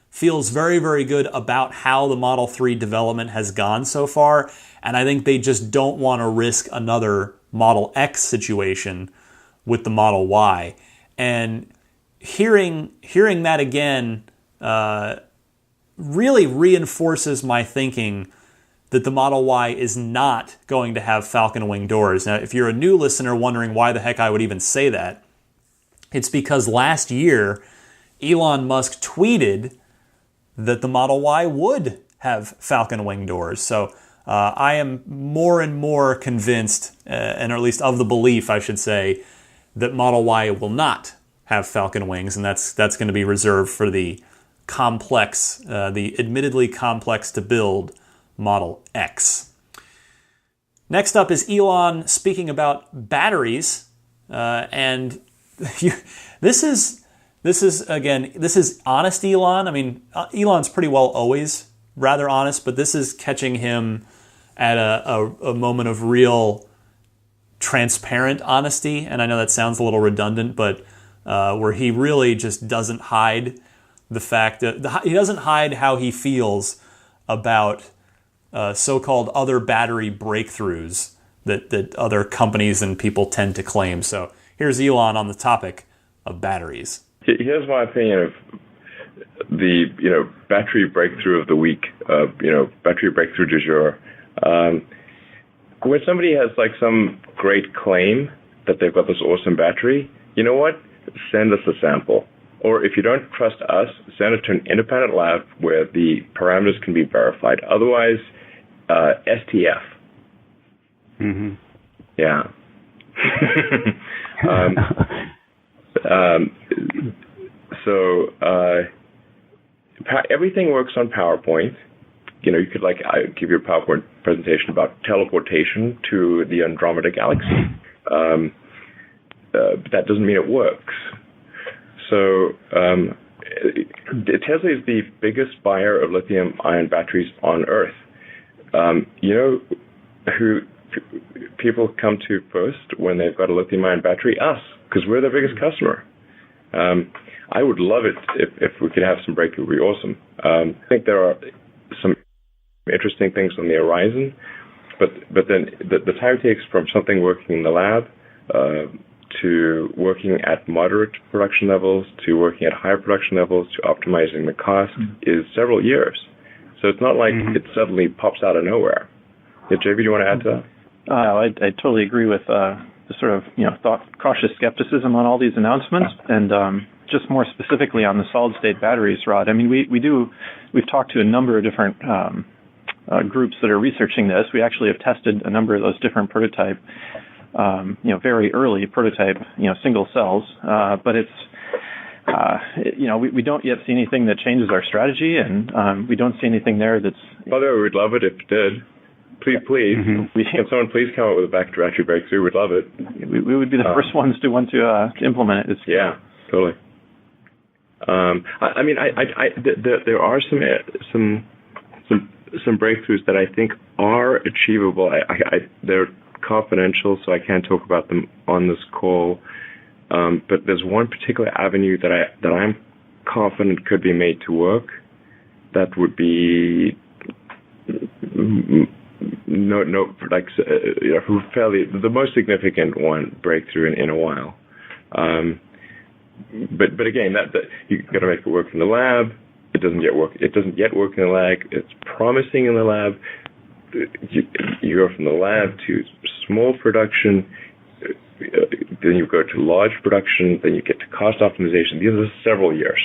feels very, very good about how the Model 3 development has gone so far, and I think they just don't want to risk another Model X situation with the Model Y. And hearing that again really reinforces my thinking that the Model Y is not going to have falcon wing doors. Now, if you're a new listener wondering why the heck I would even say that, it's because last year Elon Musk tweeted that the Model Y would have Falcon wing doors. So I am more and more convinced, and or at least of the belief, I should say, that Model Y will not have Falcon wings, and that's going to be reserved for the complex, the admittedly complex to build Model X. Next up is Elon speaking about batteries, and this is honest Elon. I mean, Elon's pretty well always rather honest, but this is catching him at a moment of real transparent honesty, and I know that sounds a little redundant, but where he really just doesn't hide the fact that he doesn't hide how he feels about so-called other battery breakthroughs that other companies and people tend to claim. So here's Elon on the topic of batteries. Here's my opinion of the battery breakthrough of the week, battery breakthrough du jour. When somebody has like some great claim that they've got this awesome battery, you know what? Send us a sample. Or if you don't trust us, send it to an independent lab where the parameters can be verified. Otherwise, STF. Mm-hmm. Yeah. Everything works on PowerPoint. You could give your PowerPoint presentation about teleportation to the Andromeda Galaxy. But that doesn't mean it works. So Tesla is the biggest buyer of lithium-ion batteries on Earth. Who people come to first when they've got a lithium-ion battery? Us, because we're their biggest customer. I would love it if we could have some breakthrough. It would be awesome. I think there are some interesting things on the horizon, but then the time it takes from something working in the lab to working at moderate production levels to working at higher production levels to optimizing the cost is several years. So it's not like it suddenly pops out of nowhere. Yeah, JB, do you want to add to that? I totally agree with the sort of cautious skepticism on all these announcements, and just more specifically on the solid-state batteries, Rod. I mean, we've talked to a number of different groups that are researching this. We actually have tested a number of those different prototype, very early prototype, single cells, but it's we don't yet see anything that changes our strategy, and we don't see anything there that's. By the way, we'd love it if it did. Please. Can someone please come up with a battery breakthrough? We'd love it. We would be the first ones to want to implement it. Yeah, totally. There are some breakthroughs that I think are achievable. They're confidential, so I can't talk about them on this call. But there's one particular avenue that I'm confident could be made to work. That would be fairly the most significant one breakthrough in a while. But again, that you got to make it work in the lab. It doesn't yet work. It doesn't yet work in the lab. It's promising in the lab. You go from the lab to small production, then you go to large production, then you get to cost optimization. These are several years.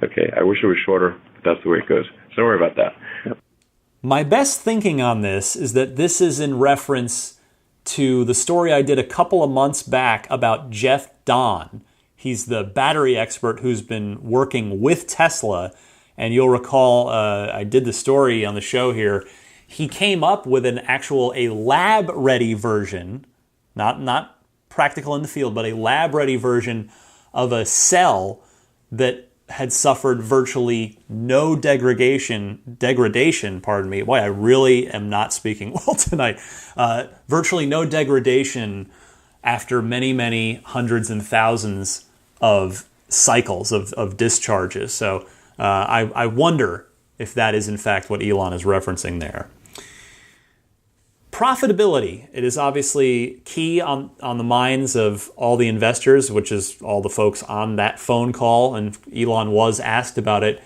Okay, I wish it was shorter, but that's the way it goes. So don't worry about that. Yep. My best thinking on this is that this is in reference to the story I did a couple of months back about Jeff Dahn. He's the battery expert who's been working with Tesla, and you'll recall I did the story on the show here. He came up with a lab-ready version, not practical in the field, but a lab-ready version of a cell that had suffered virtually no degradation, Boy, I really am not speaking well tonight. Virtually no degradation after many, many hundreds and thousands of cycles of discharges. So I wonder if that is in fact what Elon is referencing there. Profitability. It is obviously key on the minds of all the investors, which is all the folks on that phone call, and Elon was asked about it.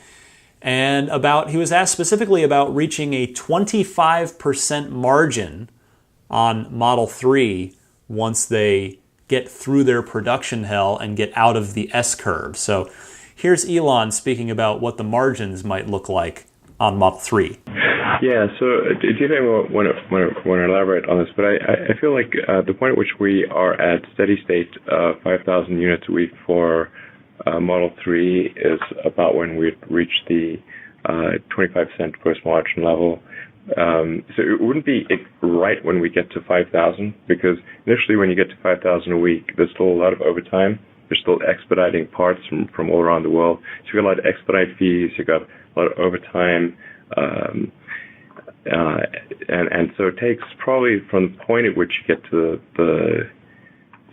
And he was asked specifically about reaching a 25% margin on Model 3 once they get through their production hell and get out of the S-curve. So here's Elon speaking about what the margins might look like on Model 3. Yeah, so do you think I want to elaborate on this? But I feel like the point at which we are at steady state 5,000 units a week for Model 3 is about when we reach the 25% gross margin level. So it wouldn't be right when we get to 5,000, because initially when you get to 5,000 a week, there's still a lot of overtime. There's still expediting parts from all around the world. So you've got a lot of expedite fees. You've got a lot of overtime. And so it takes probably from the point at which you get to the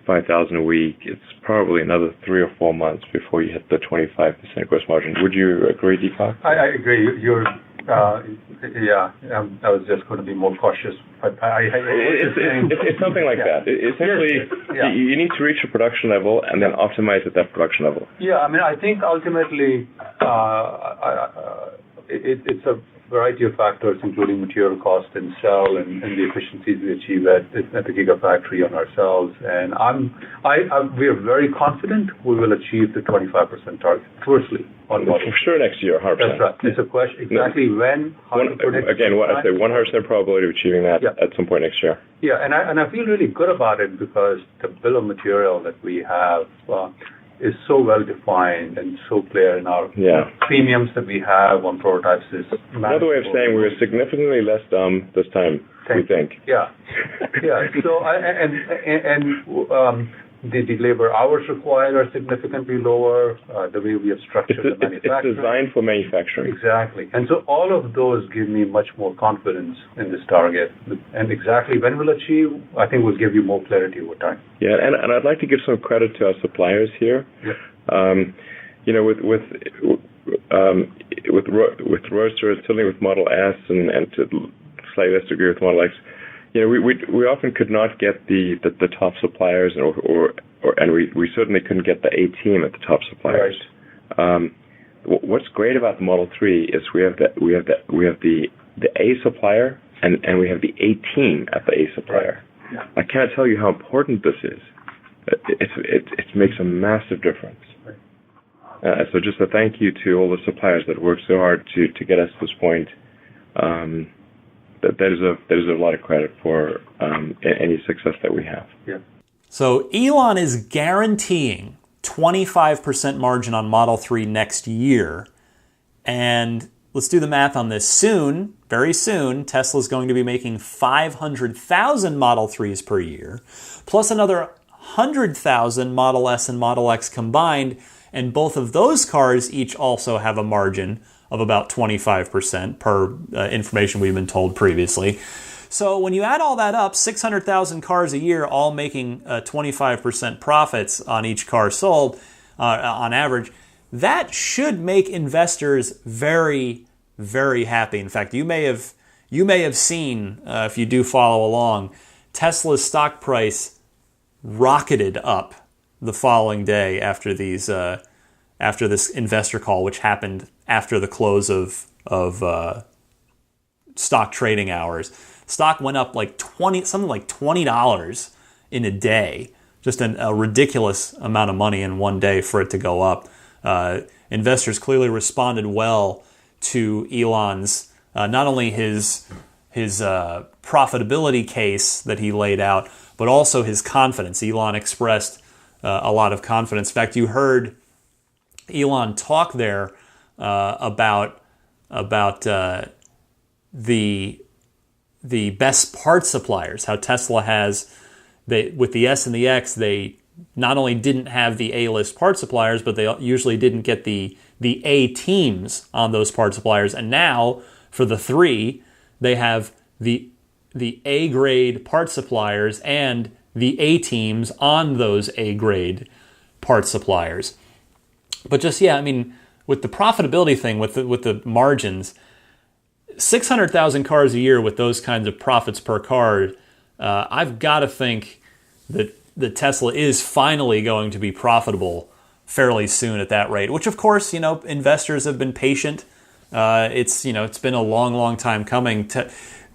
5,000 a week, it's probably another 3 or 4 months before you hit the 25% gross margin. Would you agree, Deepak? I agree. You're I was just going to be more cautious, but it's something like that. Essentially, you need to reach a production level and then optimize at that production level. Yeah, I mean, I think ultimately it's a variety of factors, including material cost and cell and the efficiencies we achieve at the Gigafactory on our cells. And we are very confident we will achieve the 25% target. Firstly, on Model. For sure next year, 100%. That's right. It's a question exactly when. I'd say 100% probability of achieving that at some point next year. Yeah, and I feel really good about it because the bill of material that we have is so well defined and so clear in our premiums that we have on prototypes. Is another way of saying we're significantly less dumb this time. We think. Yeah. So the labor hours required are significantly lower. The way we have structured the manufacturing. It's designed for manufacturing. Exactly. And so all of those give me much more confidence in this target. And exactly when we'll achieve, I think will give you more clarity over time. Yeah, and I'd like to give some credit to our suppliers here. Yeah. With Roadster, certainly with Model S, and to slightly less degree with Model X. We often could not get the top suppliers, and we certainly couldn't get the A team at the top suppliers. Right. What's great about the Model 3 is we have the A supplier and we have the A team at the A supplier. Right. Yeah. I can't tell you how important this is. It makes a massive difference. Right. So just a thank you to all the suppliers that worked so hard to get us to this point. There's a lot of credit for any success that we have. Yeah. So Elon is guaranteeing 25% margin on Model 3 next year. And let's do the math on this. Soon, very soon, Tesla's going to be making 500,000 Model 3s per year, plus another 100,000 Model S and Model X combined. And both of those cars each also have a margin of about 25% per information we've been told previously. So when you add all that up, 600,000 cars a year, all making 25% profits on each car sold on average, that should make investors very, very happy. In fact, you may have seen, if you do follow along, Tesla's stock price rocketed up the following day after this investor call, which happened after the close of stock trading hours. Stock went up like $20 in a day, just a ridiculous amount of money in one day for it to go up. Investors clearly responded well to Elon's not only his profitability case that he laid out, but also his confidence. Elon expressed a lot of confidence. In fact, you heard Elon talk there about the best part suppliers, how Tesla has, with the S and the X, they not only didn't have the A-list part suppliers, but they usually didn't get the A teams on those part suppliers. And now, for the 3, they have the A-grade part suppliers and the A teams on those A-grade part suppliers. But just, with the profitability thing, with the margins, 600,000 cars a year with those kinds of profits per car, I've got to think that Tesla is finally going to be profitable fairly soon at that rate, which of course, investors have been patient. It's been a long, long time coming,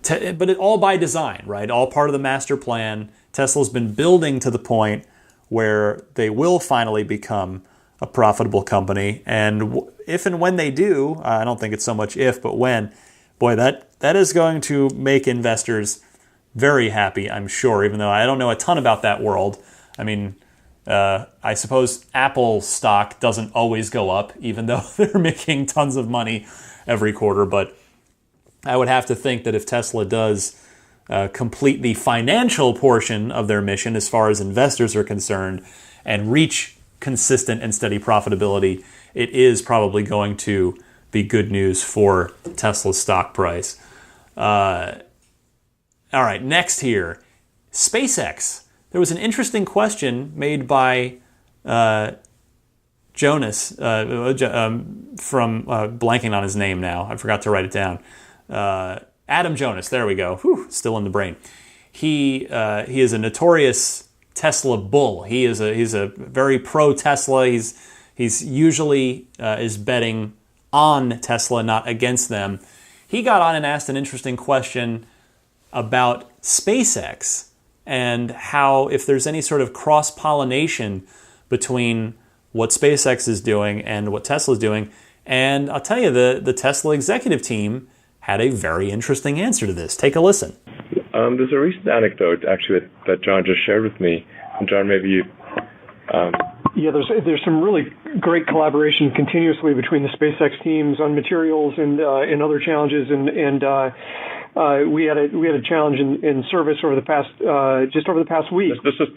but all by design, right? All part of the master plan. Tesla's been building to the point where they will finally become a profitable company. And if and when they do, I don't think it's so much if, but when, boy, that is going to make investors very happy, I'm sure, even though I don't know a ton about that world. I mean, I suppose Apple stock doesn't always go up, even though they're making tons of money every quarter. But I would have to think that if Tesla does complete the financial portion of their mission as far as investors are concerned and reach consistent and steady profitability, it is probably going to be good news for Tesla's stock price. All right, next here, SpaceX. There was an interesting question made by Jonas from blanking on his name now. I forgot to write it down. Adam Jonas. There we go. Whew, still in the brain. He is a notorious Tesla bull. He's a very pro Tesla. He's usually is betting on Tesla, not against them. He got on and asked an interesting question about SpaceX and how, if there's any sort of cross-pollination between what SpaceX is doing and what Tesla is doing. And I'll tell you, the Tesla executive team had a very interesting answer to this. Take a listen. There's a recent anecdote, actually, that John just shared with me. And John, maybe you... Yeah, there's some really great collaboration continuously between the SpaceX teams on materials and other challenges, and we had a challenge in service over the past week. This is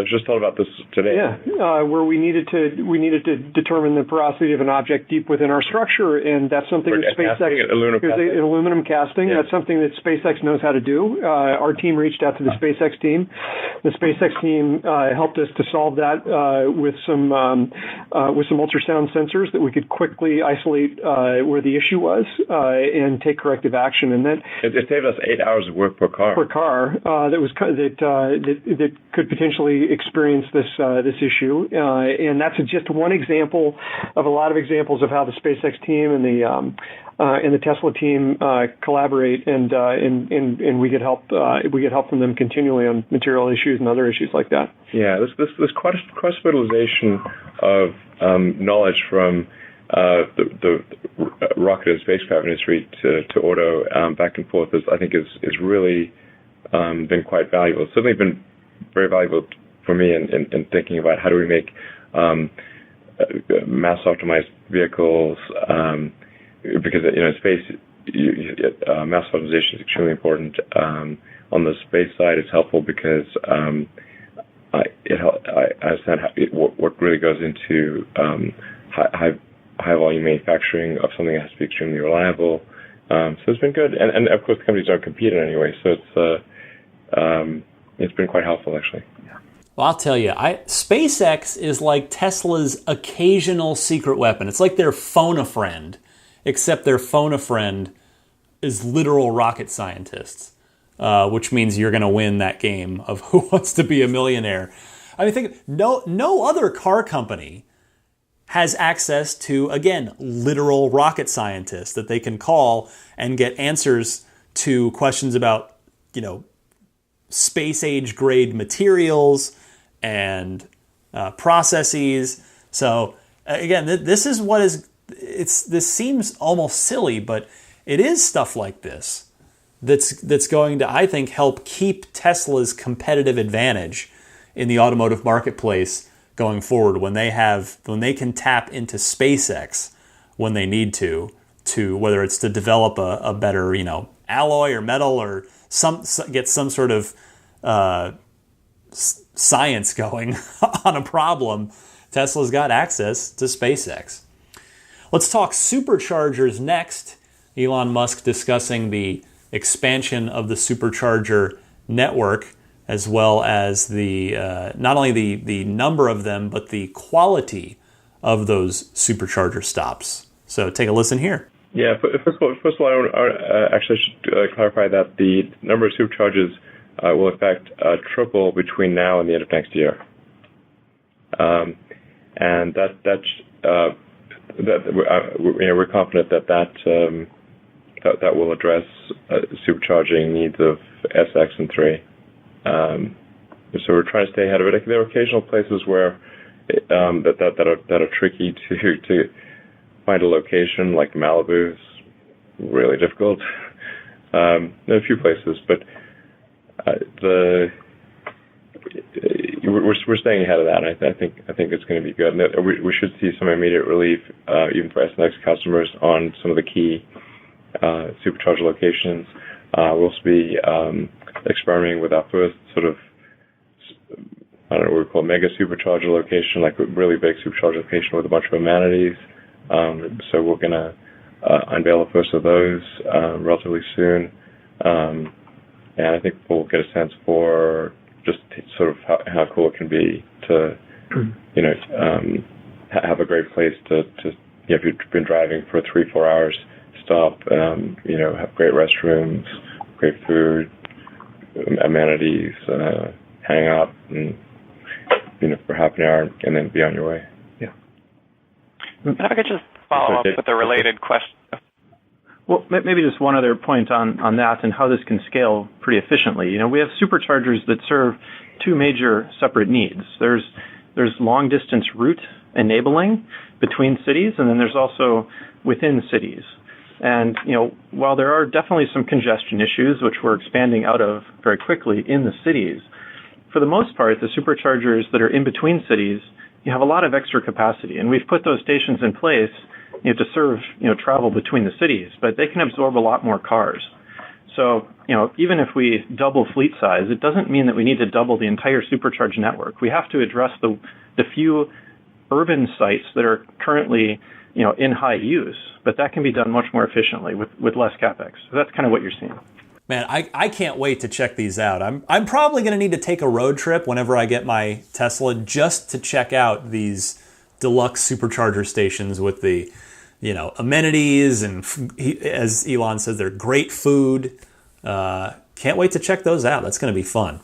just thought about this today. Yeah, where we needed to determine the porosity of an object deep within our structure, and that's something that SpaceX aluminum casting. Yeah. That's something that SpaceX knows how to do. Our team reached out to the SpaceX team. The SpaceX team helped us to solve that with some ultrasound sensors that we could quickly isolate where the issue was and take corrective action. And that it saved us 8 hours of work per car. That could potentially experience this issue. And that's just one example of a lot of examples of how the SpaceX team and the Tesla team collaborate, and we get help from them continually on material issues and other issues like that. Yeah, there's cross-fertilization of knowledge from the rocket and spacecraft industry to auto back and forth. I think is really been quite valuable. It's certainly been very valuable for me in thinking about how do we make mass-optimized vehicles. Because in space, mass optimization is extremely important. On the space side, it's helpful because I understand what really goes into high volume manufacturing of something that has to be extremely reliable. So it's been good, and of course the companies don't compete in any way. So it's been quite helpful actually. Well, I'll tell you, SpaceX is like Tesla's occasional secret weapon. It's like their phone-a-friend. Except their phone-a-friend is literal rocket scientists, which means you're going to win that game of Who Wants to Be a Millionaire. I mean, think no other car company has access to, again, literal rocket scientists that they can call and get answers to questions about, space-age grade materials and processes. So, again, this is what is... This seems almost silly, but it is stuff like this that's going to, I think, help keep Tesla's competitive advantage in the automotive marketplace going forward when they can tap into SpaceX when they need to whether it's to develop a better alloy or metal or get some sort of science going on a problem. Tesla's got access to SpaceX. Let's talk superchargers next. Elon Musk discussing the expansion of the supercharger network, as well as the not only the number of them, but the quality of those supercharger stops. So take a listen here. Yeah, first of all, I should clarify that the number of superchargers will in fact triple between now and the end of next year, and we're confident that will address supercharging needs of SX and 3. So we're trying to stay ahead of it. There are occasional places where that are tricky to find a location, like Malibu is really difficult. There are a few places, but we're staying ahead of that. I think it's going to be good. And we should see some immediate relief, even for SNX customers, on some of the key supercharger locations. We'll also be experimenting with our first sort of, I don't know what we call mega supercharger location, like a really big supercharger location with a bunch of amenities. So we're going to unveil the first of those relatively soon. And I think we'll get a sense for just sort of how cool it can be to, have a great place to if you've been driving for 3-4 hours, stop, have great restrooms, great food, amenities, hang out, and, for half an hour and then be on your way. Yeah. If I could just follow up with a related question. Well, maybe just one other point on that and how this can scale pretty efficiently. We have superchargers that serve two major separate needs. There's long distance route enabling between cities, and then there's also within cities. And, while there are definitely some congestion issues, which we're expanding out of very quickly in the cities, for the most part, the superchargers that are in between cities, you have a lot of extra capacity. And we've put those stations in place to serve, travel between the cities, but they can absorb a lot more cars. So, even if we double fleet size, it doesn't mean that we need to double the entire supercharge network. We have to address the few urban sites that are currently, in high use, but that can be done much more efficiently with less CapEx. So that's kind of what you're seeing. Man, I can't wait to check these out. I'm probably going to need to take a road trip whenever I get my Tesla just to check out these deluxe supercharger stations with the, amenities and, as Elon says, they're great food. Can't wait to check those out. That's going to be fun.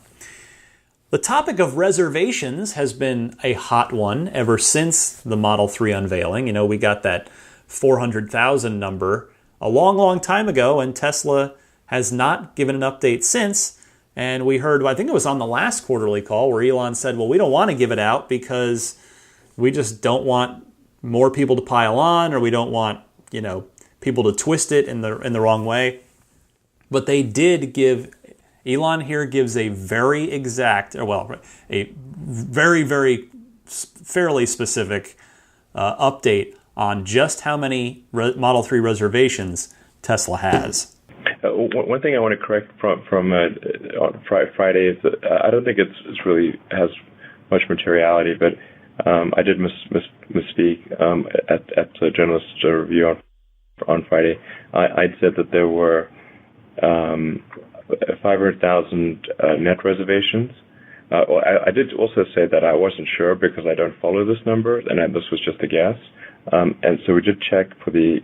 The topic of reservations has been a hot one ever since the Model 3 unveiling. We got that 400,000 number a long, long time ago, and Tesla has not given an update since. And we heard, I think it was on the last quarterly call, where Elon said, well, we don't want to give it out because we just don't want more people to pile on, or we don't want, people to twist it in the wrong way. But they did give, Elon here gives a very exact, a very, very fairly specific update on just how many Model 3 reservations Tesla has. One thing I want to correct from on Friday is that I don't think it's really has much materiality, but I did misspeak at the journalist review on Friday. I'd said that there were 500,000 net reservations. I did also say that I wasn't sure because I don't follow this number, and this was just a guess. And so we did check to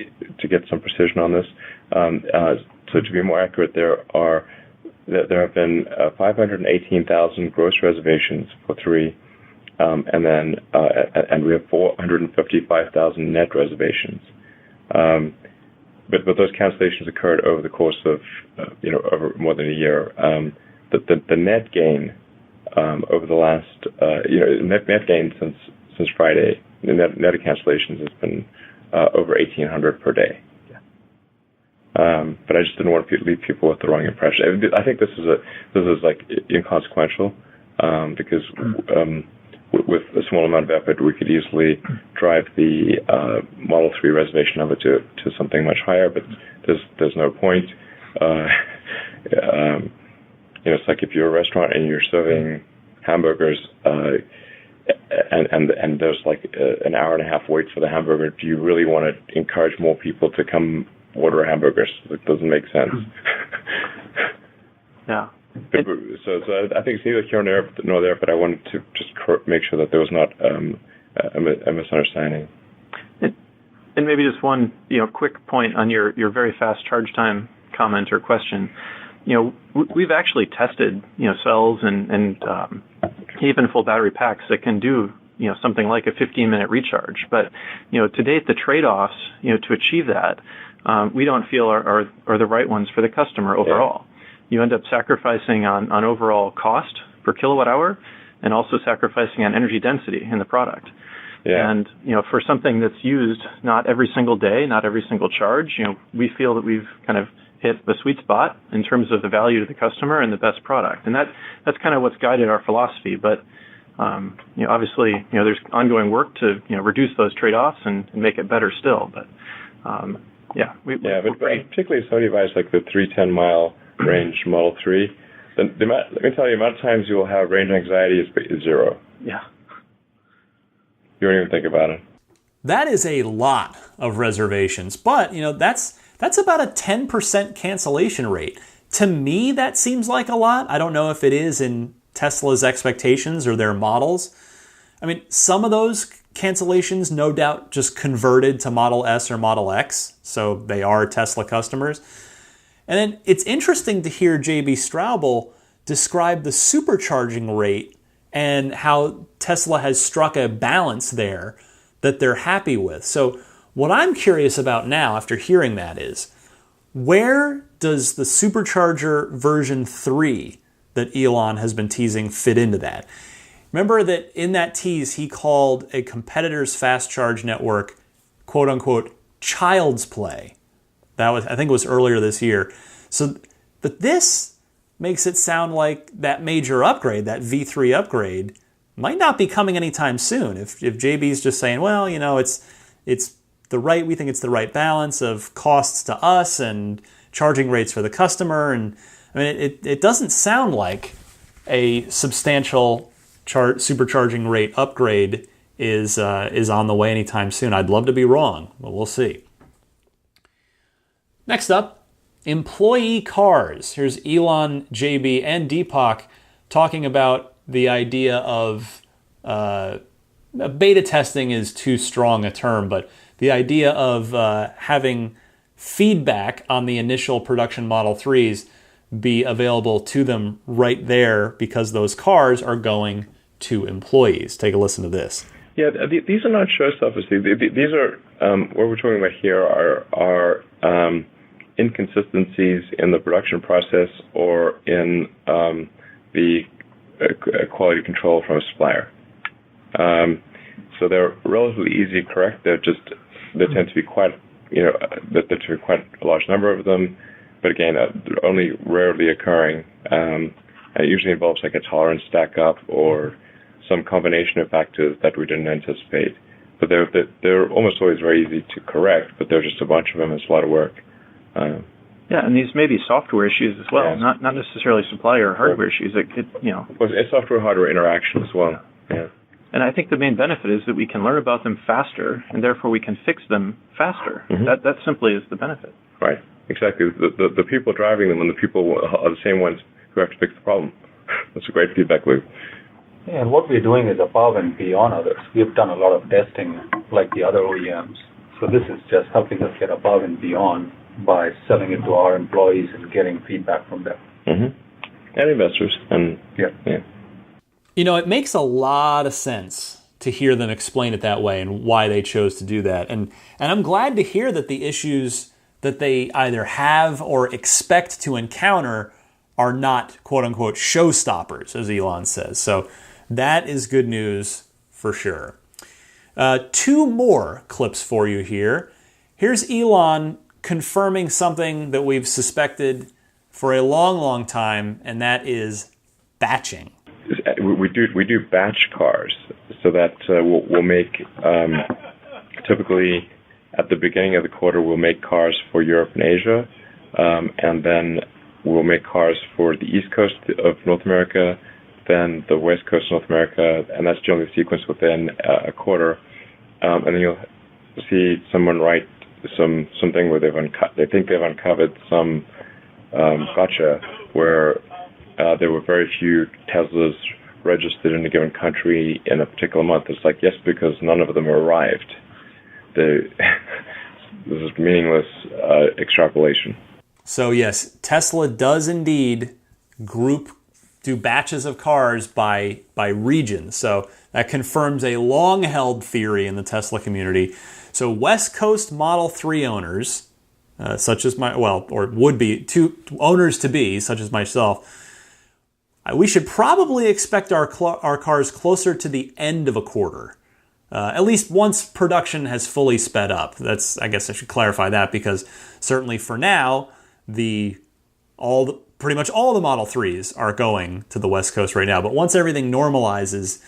get some precision on this. So to be more accurate, there have been 518,000 gross reservations for 3, and we have 455,000 net reservations. But those cancellations occurred over the course of over more than a year. The net gain over the last net gain since Friday, the net cancellations has been over 1,800 per day. But I just didn't want to leave people with the wrong impression. I think this is like inconsequential because with a small amount of effort, we could easily drive the Model 3 reservation number to something much higher. But there's no point. It's like if you're a restaurant and you're serving hamburgers, and there's like an hour and a half wait for the hamburger. Do you really want to encourage more people to come order hamburgers? It doesn't make sense. Yeah. So I think it's neither here nor there, but I wanted to just make sure that there was not a misunderstanding. And maybe just one quick point on your very fast charge time comment or question. We've actually tested cells and even full battery packs that can do something like a 15-minute recharge. But to date, the trade-offs to achieve that we don't feel are the right ones for the customer overall. Yeah. You end up sacrificing on overall cost per kilowatt hour, and also sacrificing on energy density in the product. Yeah. And, for something that's used not every single day, not every single charge, we feel that we've kind of hit the sweet spot in terms of the value to the customer and the best product. And that's kind of what's guided our philosophy. But, obviously, there's ongoing work to, reduce those trade-offs and make it better still. But, but particularly some device like the 310-mile range Model 3, let me tell you, the amount of times you will have range anxiety is zero. Yeah. You don't even think about it. That is a lot of reservations, but that's about a 10% cancellation rate. To me, that seems like a lot. I don't know if it is in Tesla's expectations or their models. I mean, some of those cancellations, no doubt, just converted to Model S or Model X, so they are Tesla customers. And then it's interesting to hear J.B. Straubel describe the supercharging rate and how Tesla has struck a balance there that they're happy with. So what I'm curious about now after hearing that is, where does the supercharger version 3 that Elon has been teasing fit into that? Remember that in that tease, he called a competitor's fast charge network, quote unquote, child's play. I think it was earlier this year. But this makes it sound like that major upgrade, that V3 upgrade, might not be coming anytime soon. If JB's just saying, well, it's we think it's the right balance of costs to us and charging rates for the customer. And I mean, it doesn't sound like a substantial supercharging rate upgrade is on the way anytime soon. I'd love to be wrong, but we'll see. Next up, employee cars. Here's Elon, JB, and Deepak talking about the idea of beta testing is too strong a term, but the idea of having feedback on the initial production Model 3s be available to them right there because those cars are going to employees. Take a listen to this. Yeah, these are not showstoppers. These are, what we're talking about here are inconsistencies in the production process or in the quality control from a supplier. So they're relatively easy to correct. There tend to be quite a large number of them, but again, they're only rarely occurring. It usually involves like a tolerance stack up or some combination of factors that we didn't anticipate. But they're almost always very easy to correct, but there's just a bunch of them. It's a lot of work. And these may be software issues as well, not necessarily supplier or hardware issues. Well, it's software-hardware interaction as well. Yeah. And I think the main benefit is that we can learn about them faster, and therefore we can fix them faster. Mm-hmm. That simply is the benefit. Right. Exactly. The people driving them and the people are the same ones who have to fix the problem. That's a great feedback loop. Yeah, and what we're doing is above and beyond others. We've done a lot of testing like the other OEMs. So this is just helping us get above and beyond by selling it to our employees and getting feedback from them. Mm-hmm. And investors. And yeah. It makes a lot of sense to hear them explain it that way and why they chose to do that. And I'm glad to hear that the issues that they either have or expect to encounter are not, quote unquote, showstoppers, as Elon says. So that is good news for sure. 2 more clips for you here. Here's Elon confirming something that we've suspected for a long, long time, and that is batching. We do batch cars, so that we'll make typically at the beginning of the quarter we'll make cars for Europe and Asia, and then we'll make cars for the East Coast of North America, then the West Coast of North America, and that's generally sequenced within a quarter. And then you'll see someone write something where they think they've uncovered some gotcha where there were very few Teslas registered in a given country in a particular month. It's like, yes, because none of them arrived. This is meaningless extrapolation. So yes, Tesla does indeed do batches of cars by region. So that confirms a long-held theory in the Tesla community. So West Coast Model 3 owners, such as would be 2 owners to be, such as myself, we should probably expect our cars closer to the end of a quarter. At least once production has fully sped up. I guess I should clarify that, because certainly for now, pretty much all the Model 3s are going to the West Coast right now. But once everything normalizes,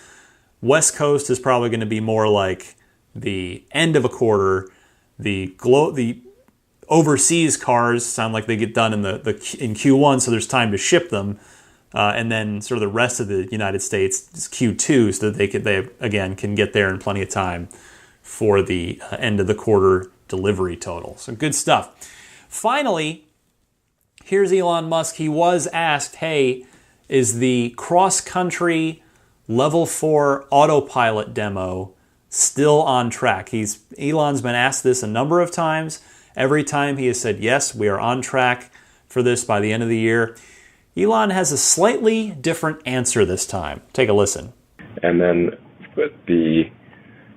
West Coast is probably going to be more like the end of a quarter. The overseas cars sound like they get done in Q1, so there's time to ship them. And then sort of the rest of the United States is Q2, so that they again can get there in plenty of time for the end of the quarter delivery total. So good stuff. Finally, here's Elon Musk. He was asked, hey, is the cross-country level 4 autopilot demo still on track? Elon's been asked this a number of times. Every time he has said, yes, we are on track for this by the end of the year. Elon has a slightly different answer this time. Take a listen. And then with the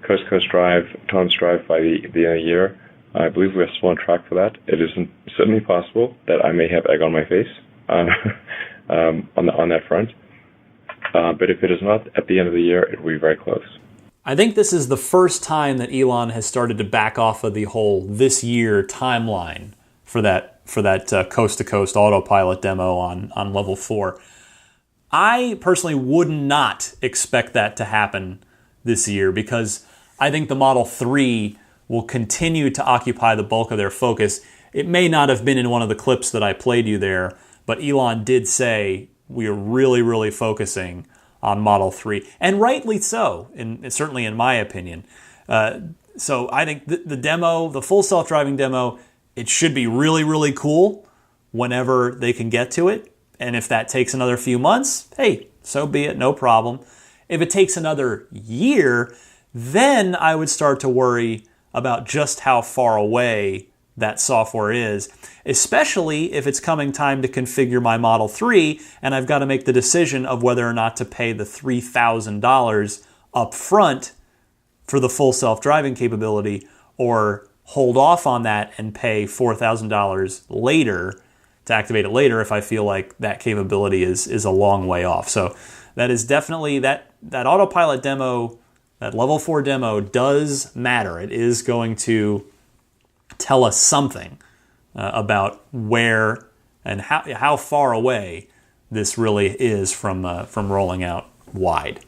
coast-to-coast drive, autonomous drive by the end of the year, I believe we're still on track for that. It is certainly possible that I may have egg on my face on that front. But if it is not at the end of the year, it will be very close. I think this is the first time that Elon has started to back off of the whole this year timeline for that coast-to-coast autopilot demo on level 4. I personally would not expect that to happen this year, because I think the Model 3 will continue to occupy the bulk of their focus. It may not have been in one of the clips that I played you there, but Elon did say we are really, really focusing on Model 3, and rightly so, certainly in my opinion. So I think the demo, the full self-driving demo, it should be really, really cool whenever they can get to it. And if that takes another few months, hey, so be it, no problem. If it takes another year, then I would start to worry about just how far away that software is, especially if it's coming time to configure my Model 3 and I've got to make the decision of whether or not to pay the $3,000 up front for the full self-driving capability, or hold off on that and pay $4,000 later to activate it later if I feel like that capability is a long way off. So that is definitely, that autopilot demo, that level 4 demo does matter. It is going to tell us something about where and how far away this really is from rolling out wide.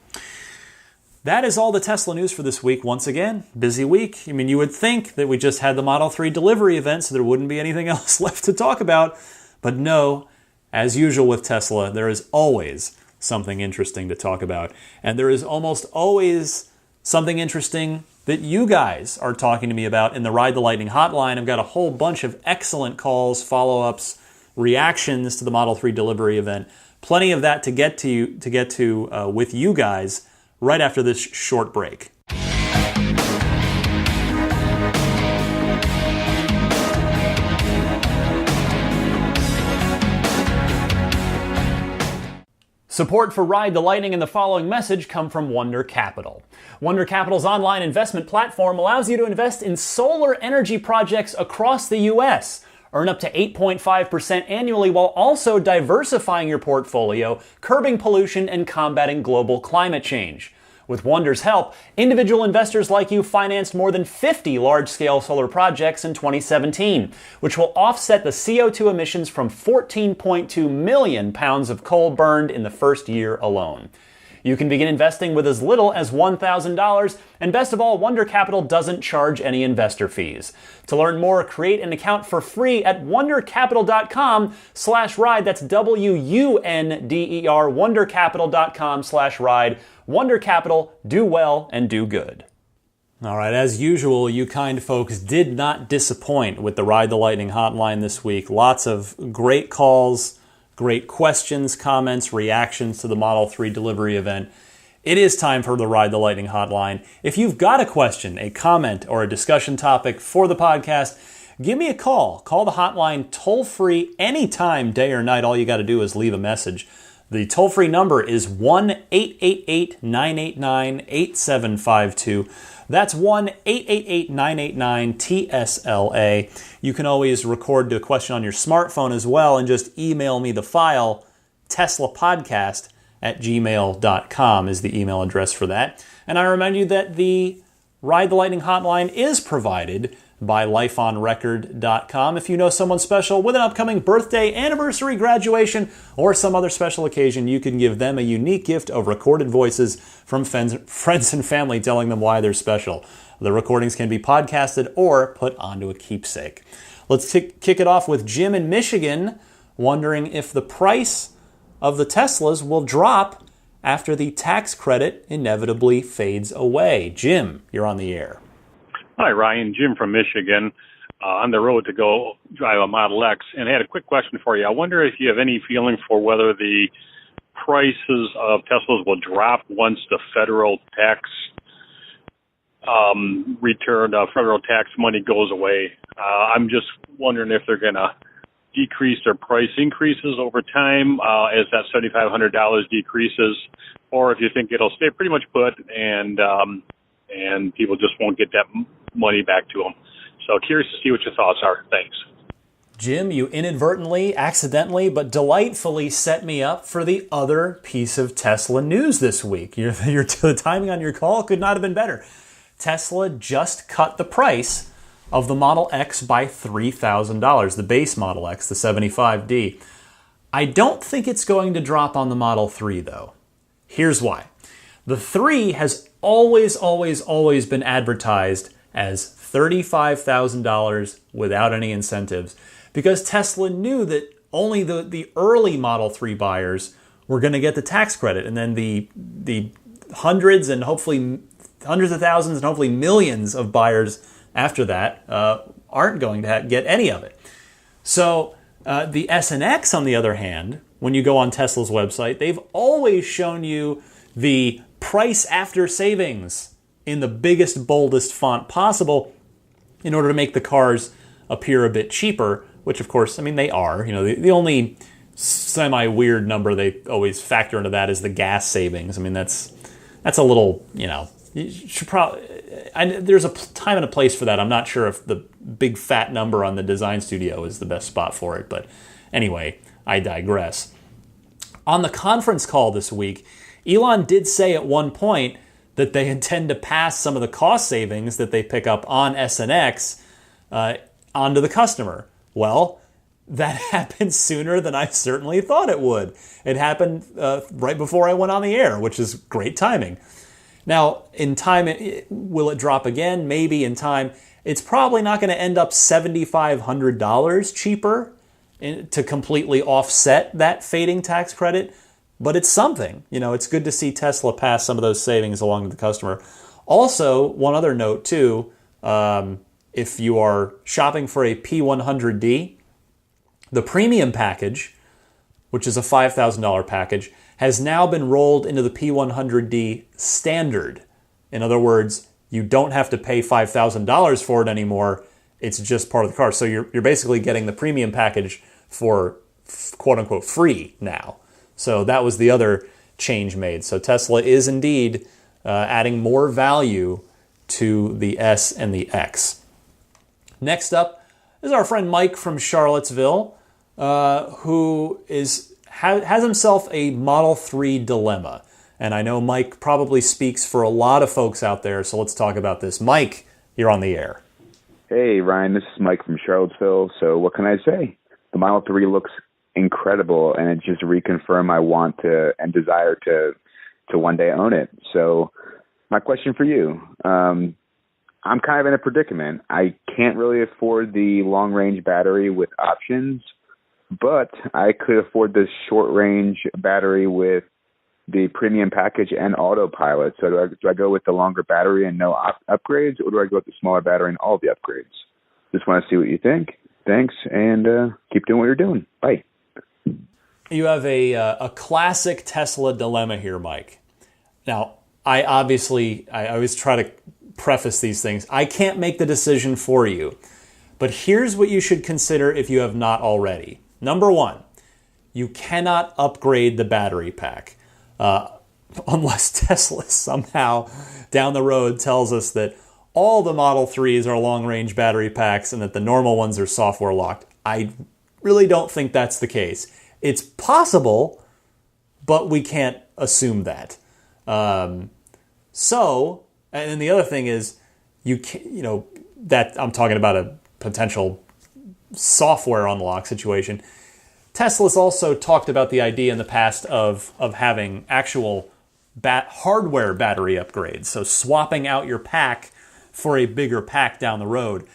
That is all the Tesla news for this week. Once again, busy week. I mean, you would think that we just had the Model 3 delivery event, so there wouldn't be anything else left to talk about. But no, as usual with Tesla, there is always something interesting to talk about. And there is almost always something interesting that you guys are talking to me about in the Ride the Lightning hotline. I've got a whole bunch of excellent calls, follow-ups, reactions to the Model 3 delivery event. Plenty of that to get to with you guys right after this short break. Support for Ride the Lightning and the following message come from Wonder Capital. Wonder Capital's online investment platform allows you to invest in solar energy projects across the U.S. Earn up to 8.5% annually while also diversifying your portfolio, curbing pollution, and combating global climate change. With Wonder's help, individual investors like you financed more than 50 large-scale solar projects in 2017, which will offset the CO2 emissions from 14.2 million pounds of coal burned in the first year alone. You can begin investing with as little as $1,000, and best of all, Wonder Capital doesn't charge any investor fees. To learn more, create an account for free at wondercapital.com/ride. That's WUNDER, wondercapital.com/ride. Wonder Capital, do well and do good. All right, as usual, you kind folks did not disappoint with the Ride the Lightning hotline this week. Lots of great calls, great questions, comments, reactions to the Model 3 delivery event. It is time for the Ride the Lightning hotline. If you've got a question, a comment, or a discussion topic for the podcast, give me a call. Call the hotline toll-free anytime, day or night. All you got to do is leave a message. The toll-free number is 1-888-989-8752. That's 1-888-989-TSLA. You can always record the question on your smartphone as well and just email me the file teslapodcast@gmail.com is the email address for that. And I remind you that the Ride the Lightning hotline is provided by lifeonrecord.com. If you know someone special with an upcoming birthday, anniversary, graduation, or some other special occasion, you can give them a unique gift of recorded voices from friends and family telling them why they're special. The recordings can be podcasted or put onto a keepsake. Let's kick it off with Jim in Michigan, wondering if the price of the Teslas will drop after the tax credit inevitably fades away. Jim, you're on the air. Hi, Ryan. Jim from Michigan. On the road to go drive a Model X, and I had a quick question for you. I wonder if you have any feeling for whether the prices of Teslas will drop once the federal tax federal tax money goes away. I'm just wondering if they're going to decrease their price increases over time as that $7,500 decreases, or if you think it'll stay pretty much put and people just won't get that money back to them. So curious to see what your thoughts are. Thanks. Jim, you inadvertently, accidentally, but delightfully set me up for the other piece of Tesla news this week. The timing on your call could not have been better. Tesla just cut the price of the Model X by $3,000, the base Model X, the 75D. I don't think it's going to drop on the Model 3, though. Here's why. The 3 has always been advertised as $35,000 without any incentives, because Tesla knew that only the early Model 3 buyers were going to get the tax credit, and then the hundreds of thousands and hopefully millions of buyers after that aren't going to get any of it. So the S and X, on the other hand, when you go on Tesla's website, they've always shown you the price after savings in the biggest, boldest font possible in order to make the cars appear a bit cheaper, which of course, I mean, they are. You know, the only semi-weird number they always factor into that is the gas savings. I mean, that's a little, you should probably, there's a time and a place for that. I'm not sure if the big fat number on the design studio is the best spot for it, but anyway, I digress. On the conference call this week, Elon did say at one point that they intend to pass some of the cost savings that they pick up on S and X onto the customer. Well, that happened sooner than I certainly thought it would. It happened right before I went on the air, which is great timing. Now, in time, will it drop again? Maybe in time. It's probably not going to end up $7,500 cheaper to completely offset that fading tax credit, but it's something. It's good to see Tesla pass some of those savings along to the customer. Also, one other note too, if you are shopping for a P100D, the premium package, which is a $5,000 package, has now been rolled into the P100D standard. In other words, you don't have to pay $5,000 for it anymore. It's just part of the car. So you're basically getting the premium package for quote-unquote free now. So that was the other change made. So Tesla is indeed adding more value to the S and the X. Next up is our friend Mike from Charlottesville, who has himself a Model 3 dilemma. And I know Mike probably speaks for a lot of folks out there, so let's talk about this. Mike, you're on the air. Hey, Ryan, this is Mike from Charlottesville. So what can I say? The Model 3 looks incredible, and it just reconfirmed my want to and desire to one day own it. So my question for you, I'm kind of in a predicament. I can't really afford the long-range battery with options, but I could afford the short-range battery with the premium package and autopilot. So do I go with the longer battery and no upgrades, or do I go with the smaller battery and all the upgrades? Just want to see what you think. Thanks, and keep doing what you're doing. Bye. You have a classic Tesla dilemma here, Mike. Now, I always try to preface these things. I can't make the decision for you, but here's what you should consider if you have not already. Number one, you cannot upgrade the battery pack unless Tesla somehow down the road tells us that all the Model 3s are long-range battery packs and that the normal ones are software locked. I really don't think that's the case. It's possible but we can't assume that. So, and then the other thing is, that I'm talking about a potential software unlock situation. Tesla's also talked about the idea in the past of having actual hardware battery upgrades, so swapping out your pack for a bigger pack down the road.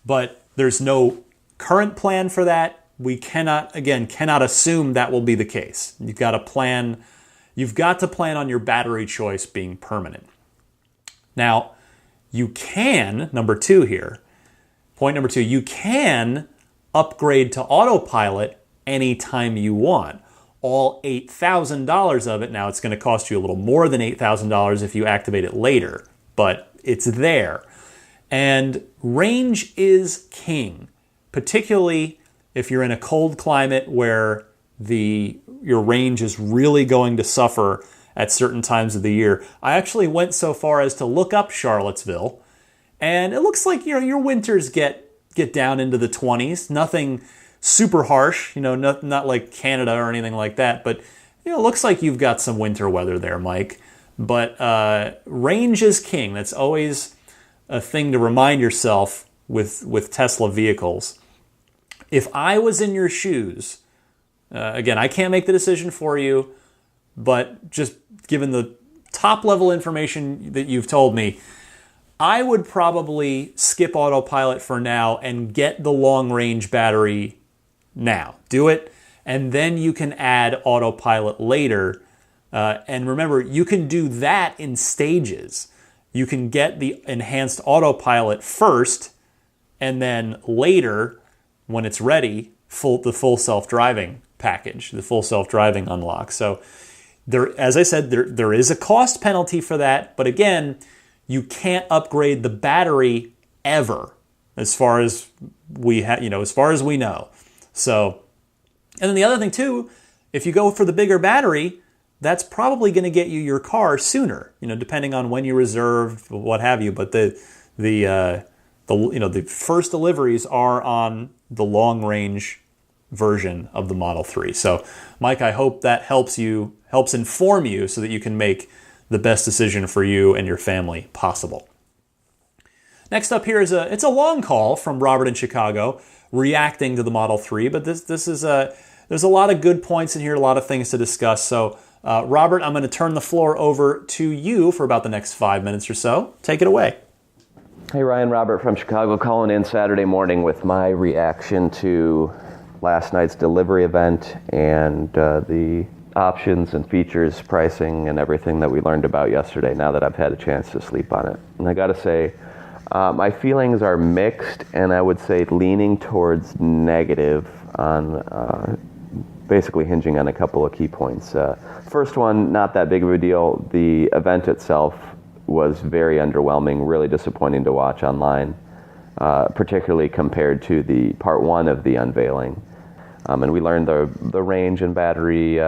But there's no current plan for that. We cannot assume that will be the case. You've got to plan on your battery choice being permanent. Now, you can, point number two, you can upgrade to autopilot anytime you want. All $8,000 of it. Now, it's going to cost you a little more than $8,000 if you activate it later, but it's there. And range is king, particularly if you're in a cold climate where your range is really going to suffer at certain times of the year. I actually went so far as to look up Charlottesville, and it looks like your winters get down into the 20s. Nothing super harsh, not like Canada or anything like that, but it looks like you've got some winter weather there, Mike. But range is king. That's always a thing to remind yourself with Tesla vehicles. If I was in your shoes, again, I can't make the decision for you, but just given the top level information that you've told me, I would probably skip autopilot for now and get the long range battery now. Do it, and then you can add autopilot later. And remember, you can do that in stages. You can get the enhanced autopilot first, and then later, when it's ready, the full self-driving package, the full self-driving unlock. So as I said, there is a cost penalty for that, but again, you can't upgrade the battery ever, as far as we know. So, and then the other thing too, if you go for the bigger battery, that's probably going to get you your car sooner, depending on when you reserve, what have you. But the first deliveries are on the long range version of the Model 3. So, Mike, I hope that helps inform you so that you can make the best decision for you and your family possible. Next up here it's a long call from Robert in Chicago, reacting to the Model 3, but there's a lot of good points in here, a lot of things to discuss. So, Robert, I'm going to turn the floor over to you for about the next 5 minutes or so. Take it away. Hey, Ryan, Robert from Chicago, calling in Saturday morning with my reaction to last night's delivery event and the options and features, pricing, and everything that we learned about yesterday, now that I've had a chance to sleep on it. And I got to say, my feelings are mixed, and I would say leaning towards negative on basically hinging on a couple of key points. First one, not that big of a deal. The event itself was very underwhelming, really disappointing to watch online, particularly compared to the part one of the unveiling. And we learned the range and battery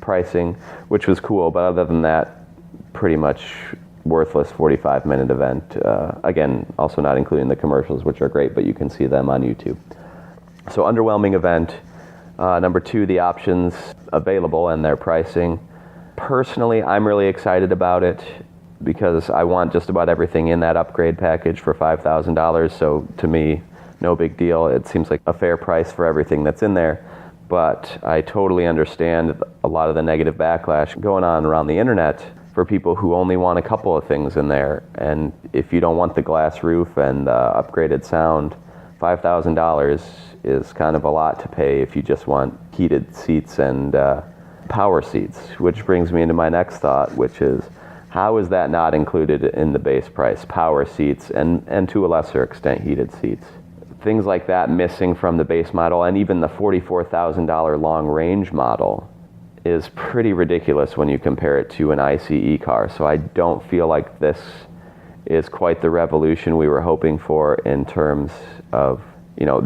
pricing, which was cool, but other than that, pretty much worthless 45-minute event. Again, also not including the commercials, which are great, but you can see them on YouTube. So underwhelming event. Number two, the options available and their pricing. Personally, I'm really excited about it because I want just about everything in that upgrade package for $5,000. So to me, no big deal. It seems like a fair price for everything that's in there. But I totally understand a lot of the negative backlash going on around the internet for people who only want a couple of things in there. And if you don't want the glass roof and the upgraded sound, $5,000 is kind of a lot to pay if you just want heated seats and power seats, which brings me into my next thought, which is, how is that not included in the base price? Power seats and to a lesser extent heated seats. Things like that missing from the base model, and even the $44,000 long range model is pretty ridiculous when you compare it to an ICE car. So I don't feel like this is quite the revolution we were hoping for in terms of,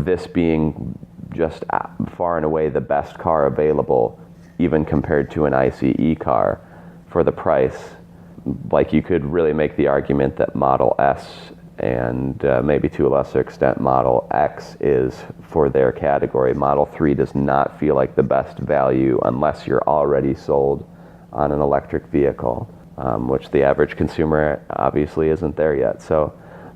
this being just far and away the best car available, even compared to an ICE car for the price. Like, you could really make the argument that Model S and maybe to a lesser extent Model X is for their category. Model 3 does not feel like the best value unless you're already sold on an electric vehicle, which the average consumer obviously isn't there yet. So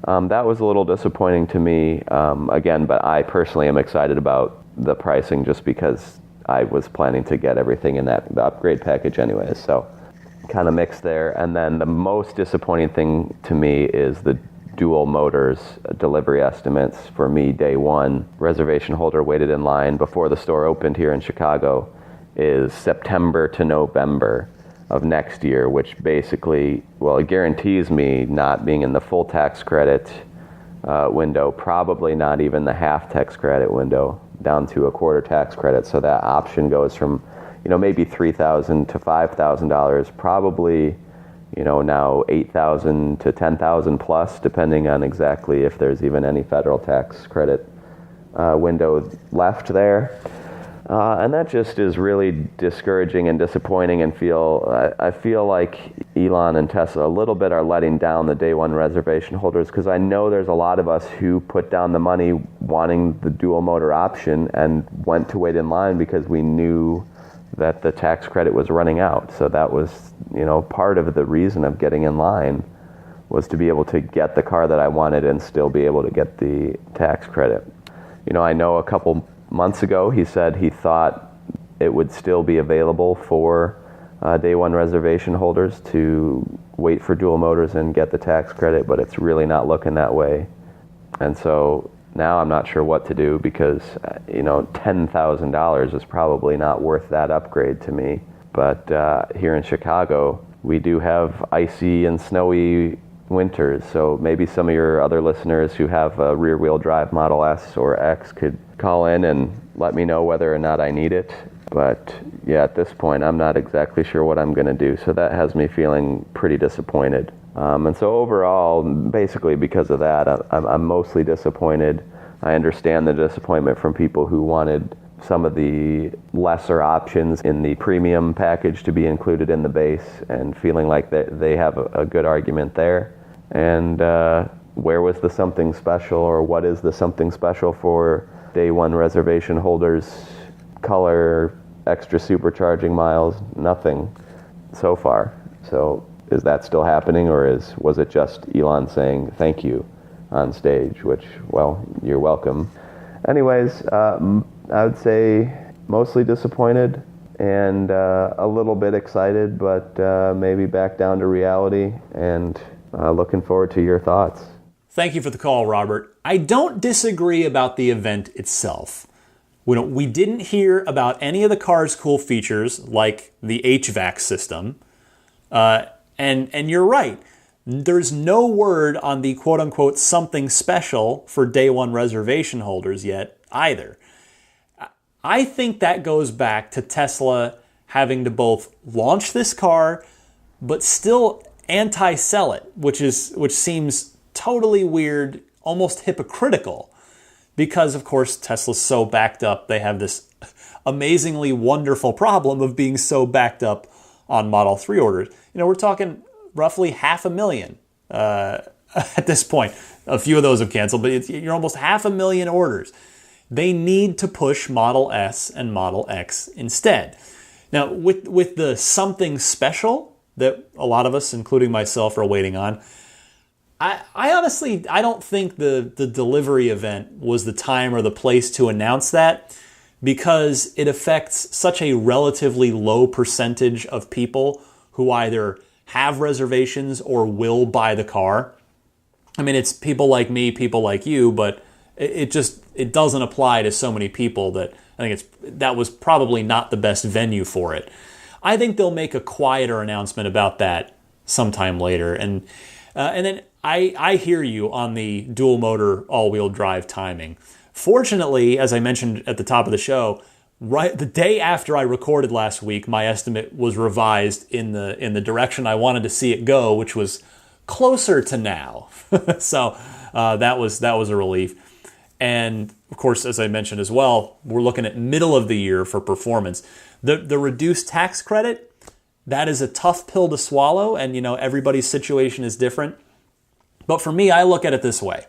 that was a little disappointing to me, again, but I personally am excited about the pricing just because I was planning to get everything in the upgrade package anyways. So kind of mixed there. And then the most disappointing thing to me is the dual motors delivery estimates. For me, day one, reservation holder waited in line before the store opened here in Chicago is September to November of next year, which basically, well, it guarantees me not being in the full tax credit window, probably not even the half tax credit window, down to a quarter tax credit. So that option goes from, maybe $3,000 to $5,000, probably, now $8,000 to $10,000 plus, depending on exactly if there's even any federal tax credit window left there. And that just is really discouraging and disappointing, and I feel like Elon and Tesla a little bit are letting down the day one reservation holders, because I know there's a lot of us who put down the money wanting the dual motor option and went to wait in line because we knew that the tax credit was running out. So that was, part of the reason of getting in line was to be able to get the car that I wanted and still be able to get the tax credit. I know a couple months ago he said he thought it would still be available for day one reservation holders to wait for dual motors and get the tax credit, but it's really not looking that way. And so now I'm not sure what to do, because $10,000 is probably not worth that upgrade to me. But here in Chicago, we do have icy and snowy winters, so maybe some of your other listeners who have a rear-wheel drive Model S or X could call in and let me know whether or not I need it. But yeah, at this point, I'm not exactly sure what I'm going to do, so that has me feeling pretty disappointed. And so overall, basically because of that, I'm mostly disappointed. I understand the disappointment from people who wanted some of the lesser options in the premium package to be included in the base, and feeling like they have a good argument there. And where was the something special, or what is the something special for day one reservation holders? Color, extra supercharging miles, nothing so far. So is that still happening, or was it just Elon saying thank you on stage, which, well, you're welcome. Anyways, I would say mostly disappointed and a little bit excited, but maybe back down to reality, and looking forward to your thoughts. Thank you for the call, Robert. I don't disagree about the event itself. We didn't hear about any of the car's cool features, like the HVAC system. And you're right. There's no word on the quote-unquote something special for day one reservation holders yet either. I think that goes back to Tesla having to both launch this car but still anti-sell it, which seems totally weird, almost hypocritical, because of course Tesla's so backed up. They have this amazingly wonderful problem of being so backed up on Model 3 orders. We're talking roughly 500,000 at this point. A few of those have canceled, but you're almost 500,000 orders. They need to push Model S and Model X instead. Now, with the something special that a lot of us, including myself, are waiting on, I honestly don't think the delivery event was the time or the place to announce that, because it affects such a relatively low percentage of people who either have reservations or will buy the car. I mean, it's people like me, people like you, but it doesn't apply to so many people that I think that was probably not the best venue for it. I think they'll make a quieter announcement about that sometime later. And then I hear you on the dual motor all-wheel drive timing. Fortunately, as I mentioned at the top of the show, right the day after I recorded last week, my estimate was revised in the direction I wanted to see it go, which was closer to now. So that was a relief. And of course, as I mentioned as well, we're looking at middle of the year for performance. The reduced tax credit, that is a tough pill to swallow, and everybody's situation is different. But for me, I look at it this way.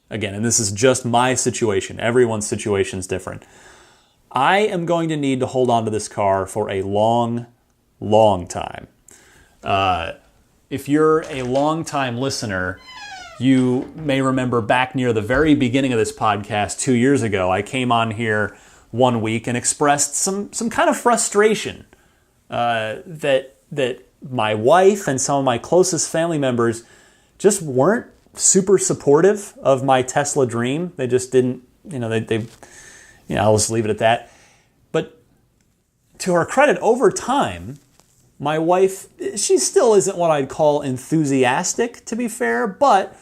Again, and this is just my situation. Everyone's situation is different. I am going to need to hold on to this car for a long, long time. If you're a long-time listener, you may remember back near the very beginning of this podcast 2 years ago, I came on here one week and expressed some kind of frustration that my wife and some of my closest family members just weren't super supportive of my Tesla dream. They just didn't, I'll just leave it at that. But to her credit, over time, my wife, she still isn't what I'd call enthusiastic, to be fair, but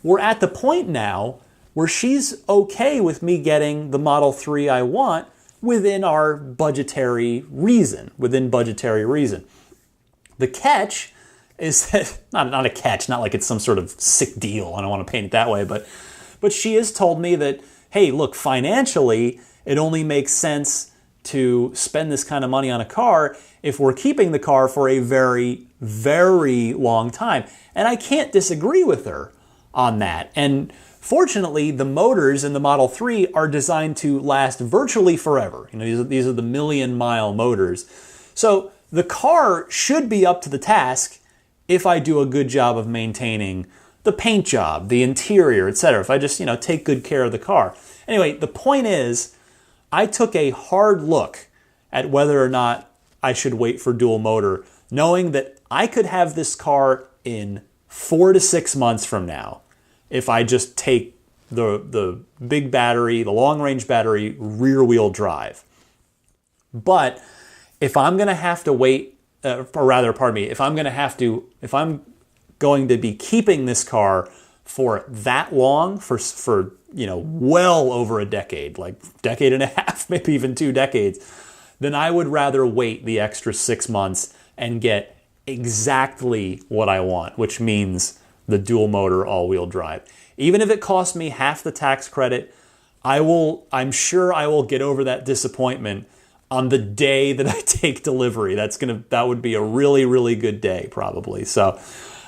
we're at the point now where she's okay with me getting the Model 3 I want within budgetary reason. The catch is that, not a catch, not like it's some sort of sick deal, I don't want to paint it that way, but she has told me that, hey, look, financially, it only makes sense to spend this kind of money on a car if we're keeping the car for a very, very long time. And I can't disagree with her on that. And fortunately, the motors in the Model 3 are designed to last virtually forever. These are the million-mile motors. So the car should be up to the task if I do a good job of maintaining the paint job, the interior, etc. If I just, take good care of the car. Anyway, the point is, I took a hard look at whether or not I should wait for dual motor, knowing that I could have this car in 4 to 6 months from now if I just take the big battery, the long-range battery, rear-wheel drive. But if I'm going to have to wait, if I'm going to be keeping this car for that long, for well over a decade, like decade and a half, maybe even 2 decades, then I would rather wait the extra 6 months and get exactly what I want, which means the dual motor all-wheel drive. Even if it costs me half the tax credit, I'm sure I will get over that disappointment on the day that I take delivery. That would be a really, really good day, probably. So,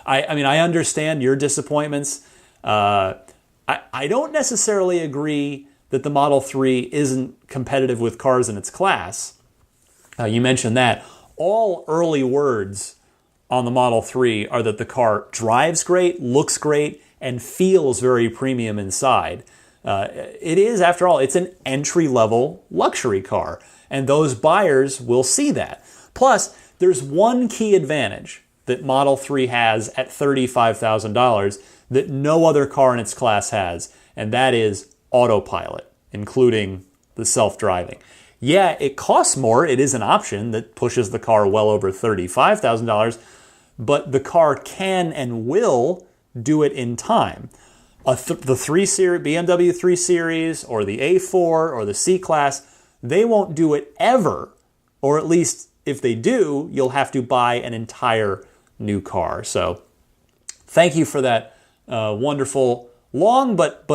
I understand your disappointments. I don't necessarily agree that the Model 3 isn't competitive with cars in its class. You mentioned that. All early words on the Model 3 are that the car drives great, looks great, and feels very premium inside. It is, after all, it's an entry-level luxury car, and those buyers will see that. Plus, there's one key advantage that Model 3 has at $35,000 that no other car in its class has, and that is autopilot, including the self-driving. Yeah, it costs more. It is an option that pushes the car well over $35,000, but the car can and will do it in time. The BMW 3 Series or the A4 or the C-Class, they won't do it ever, or at least if they do, you'll have to buy an entire new car. So thank you for that wonderful, long but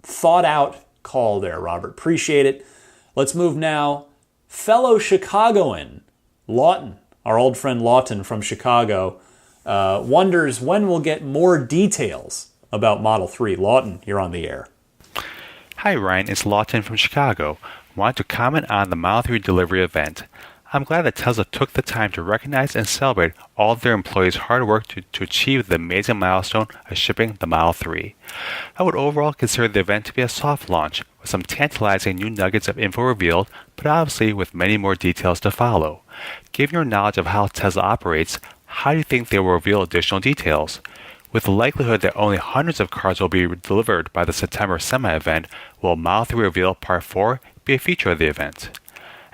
thought out call there, Robert. Appreciate it. Let's move now. Fellow Chicagoan, Lawton, our old friend Lawton from Chicago, wonders when we'll get more details about Model 3. Lawton, you're on the air. Hi, Ryan. It's Lawton from Chicago. Wanted to comment on the Model 3 delivery event. I'm glad that Tesla took the time to recognize and celebrate all of their employees' hard work to achieve the amazing milestone of shipping the Model 3. I would overall consider the event to be a soft launch, with some tantalizing new nuggets of info revealed, but obviously with many more details to follow. Given your knowledge of how Tesla operates, how do you think they will reveal additional details? With the likelihood that only hundreds of cars will be delivered by the September semi-event, will Model 3 Reveal Part 4 be a feature of the event?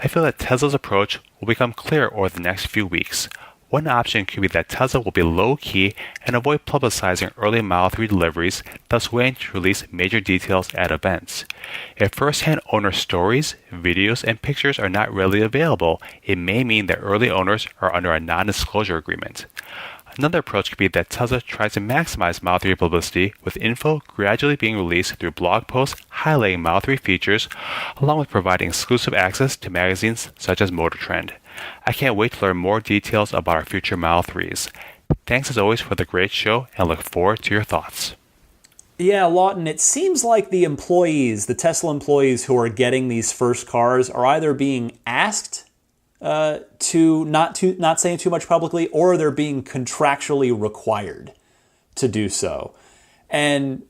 I feel that Tesla's approach will become clear over the next few weeks. One option could be that Tesla will be low-key and avoid publicizing early Model 3 deliveries, thus waiting to release major details at events. If first-hand owner stories, videos, and pictures are not readily available, it may mean that early owners are under a non-disclosure agreement. Another approach could be that Tesla tries to maximize Model 3 publicity, with info gradually being released through blog posts highlighting Model 3 features, along with providing exclusive access to magazines such as Motor Trend. I can't wait to learn more details about our future Model 3s. Thanks as always for the great show, and look forward to your thoughts. Yeah, Lawton, it seems like the employees, the Tesla employees who are getting these first cars, are either being asked to not saying too much publicly, or they're being contractually required to do so. And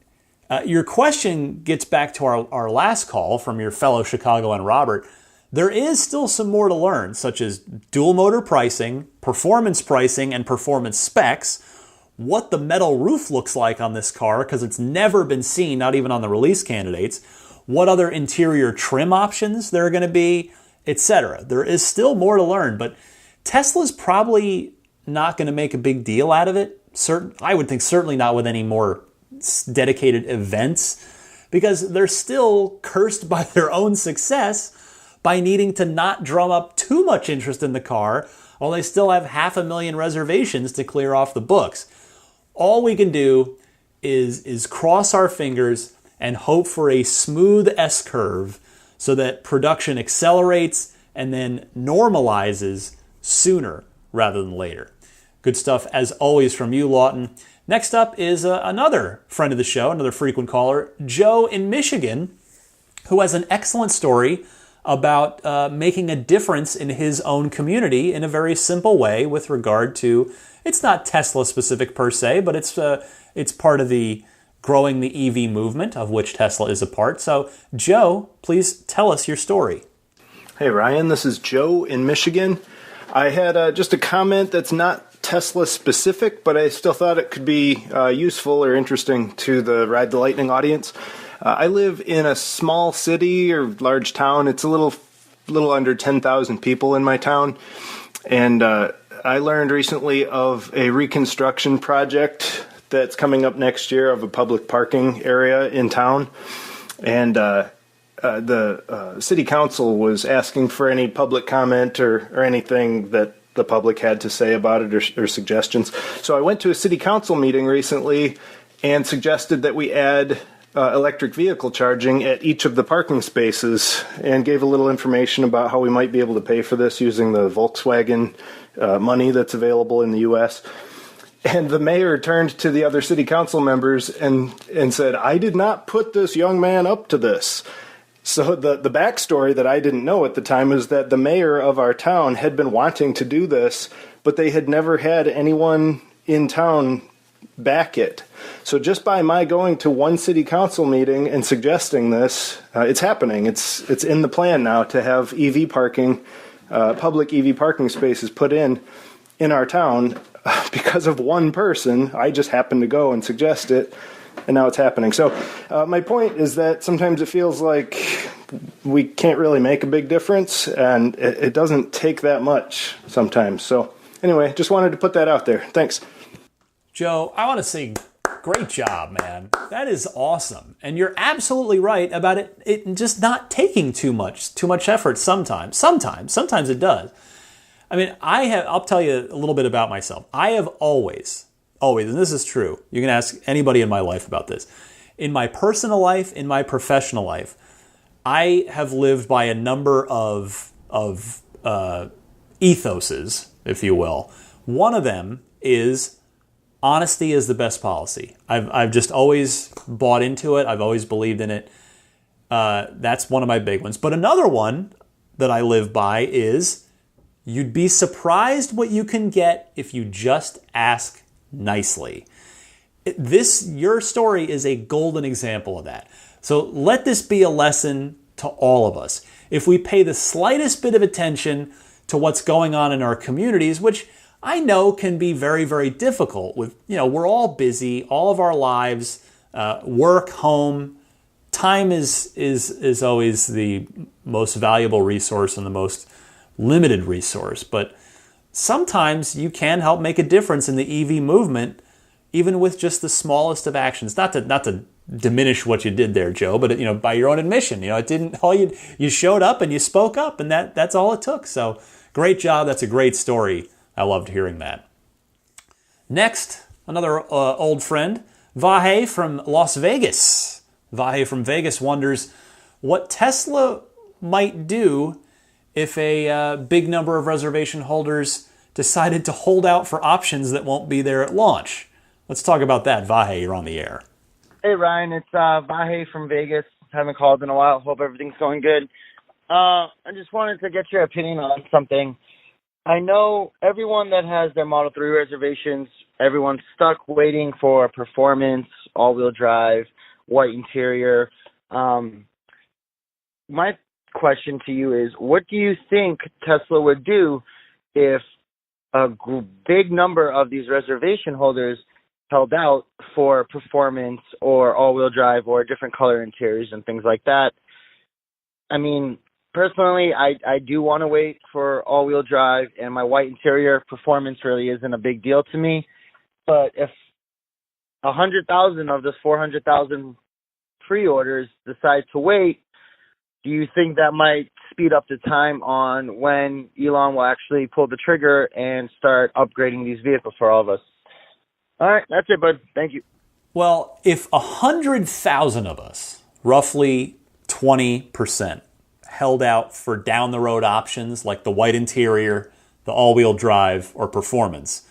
your question gets back to our last call from your fellow Chicagoan Robert. There is still some more to learn, such as dual motor pricing, performance pricing, and performance specs, what the metal roof looks like on this car, because it's never been seen, not even on the release candidates, what other interior trim options there are going to be, etc. There is still more to learn, but Tesla's probably not going to make a big deal out of it. I would think certainly not with any more dedicated events, because they're still cursed by their own success by needing to not drum up too much interest in the car while they still have 500,000 reservations to clear off the books. All we can do is cross our fingers and hope for a smooth S-curve so that production accelerates and then normalizes sooner rather than later. Good stuff as always from you, Lawton. Next up is another friend of the show, another frequent caller, Joe in Michigan, who has an excellent story about making a difference in his own community in a very simple way with regard to, it's not Tesla specific per se, but it's part of the growing the EV movement of which Tesla is a part. So Joe, please tell us your story. Hey Ryan, this is Joe in Michigan. I had just a comment that's not Tesla specific, but I still thought it could be useful or interesting to the Ride the Lightning audience. I live in a small city or large town. It's a little under 10,000 people in my town. And I learned recently of a reconstruction project that's coming up next year of a public parking area in town. And the city council was asking for any public comment or anything that the public had to say about it or suggestions. So I went to a city council meeting recently and suggested that we add electric vehicle charging at each of the parking spaces and gave a little information about how we might be able to pay for this using the Volkswagen money that's available in the U.S. And the mayor turned to the other city council members and said, "I did not put this young man up to this." So the backstory that I didn't know at the time is that the mayor of our town had been wanting to do this, but they had never had anyone in town back it. So just by my going to one city council meeting and suggesting this, it's happening. It's in the plan now to have EV parking, public EV parking spaces put in our town. Because of one person, I just happened to go and suggest it, and now it's happening. So my point is that sometimes it feels like we can't really make a big difference, and it doesn't take that much sometimes. So anyway, just wanted to put that out there. Thanks. Joe, I want to say great job, man. That is awesome. And you're absolutely right about it just not taking too much effort sometimes. Sometimes it does. I mean, I'll tell you a little bit about myself. I have always, and this is true, you can ask anybody in my life about this. In my personal life, in my professional life, I have lived by a number of ethoses, if you will. One of them is honesty is the best policy. I've just always bought into it. I've always believed in it. That's one of my big ones. But another one that I live by is you'd be surprised what you can get if you just ask nicely. Your story is a golden example of that. So let this be a lesson to all of us. If we pay the slightest bit of attention to what's going on in our communities, which I know can be very, very difficult with, we're all busy, all of our lives, work, home, time is always the most valuable resource and the most limited resource. But sometimes you can help make a difference in the EV movement, even with just the smallest of actions. Not to diminish what you did there, Joe, but by your own admission, it didn't. You showed up and you spoke up, and that's all it took. So great job. That's a great story. I loved hearing that. Next, another old friend, Vahe from Las Vegas. Vahe from Vegas wonders what Tesla might do if a big number of reservation holders decided to hold out for options that won't be there at launch. Let's talk about that. Vahe, you're on the air. Hey, Ryan. It's Vahe from Vegas. Haven't called in a while. Hope everything's going good. I just wanted to get your opinion on something. I know everyone that has their Model 3 reservations, everyone's stuck waiting for performance, all-wheel drive, white interior. My question to you is, what do you think Tesla would do if a big number of these reservation holders held out for performance or all-wheel drive or different color interiors and things like that? I mean, personally, I do want to wait for all-wheel drive, and my white interior performance really isn't a big deal to me. But if 100,000 of this 400,000 pre-orders decide to wait, do you think that might speed up the time on when Elon will actually pull the trigger and start upgrading these vehicles for all of us? All right, that's it, bud. Thank you. Well, if 100,000 of us, roughly 20%, held out for down-the-road options like the white interior, the all-wheel drive, or performance,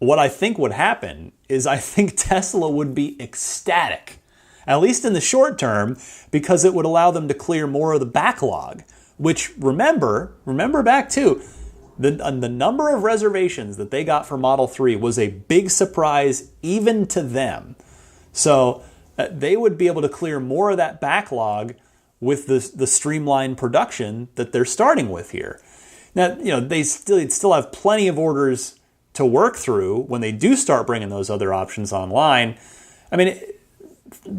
what I think would happen is I think Tesla would be ecstatic, at least in the short term, because it would allow them to clear more of the backlog, which, remember back to, the number of reservations that they got for Model 3 was a big surprise even to them. So they would be able to clear more of that backlog with the streamlined production that they're starting with here. Now, they'd still have plenty of orders to work through when they do start bringing those other options online. I mean,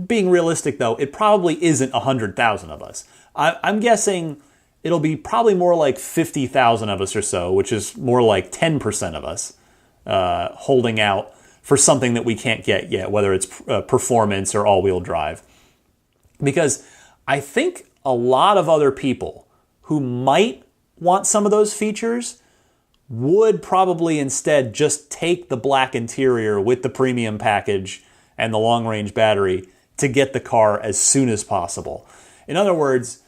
being realistic, though, it probably isn't 100,000 of us. I'm guessing it'll be probably more like 50,000 of us or so, which is more like 10% of us holding out for something that we can't get yet, whether it's performance or all-wheel drive. Because I think a lot of other people who might want some of those features would probably instead just take the black interior with the premium package and the long-range battery to get the car as soon as possible. In other words,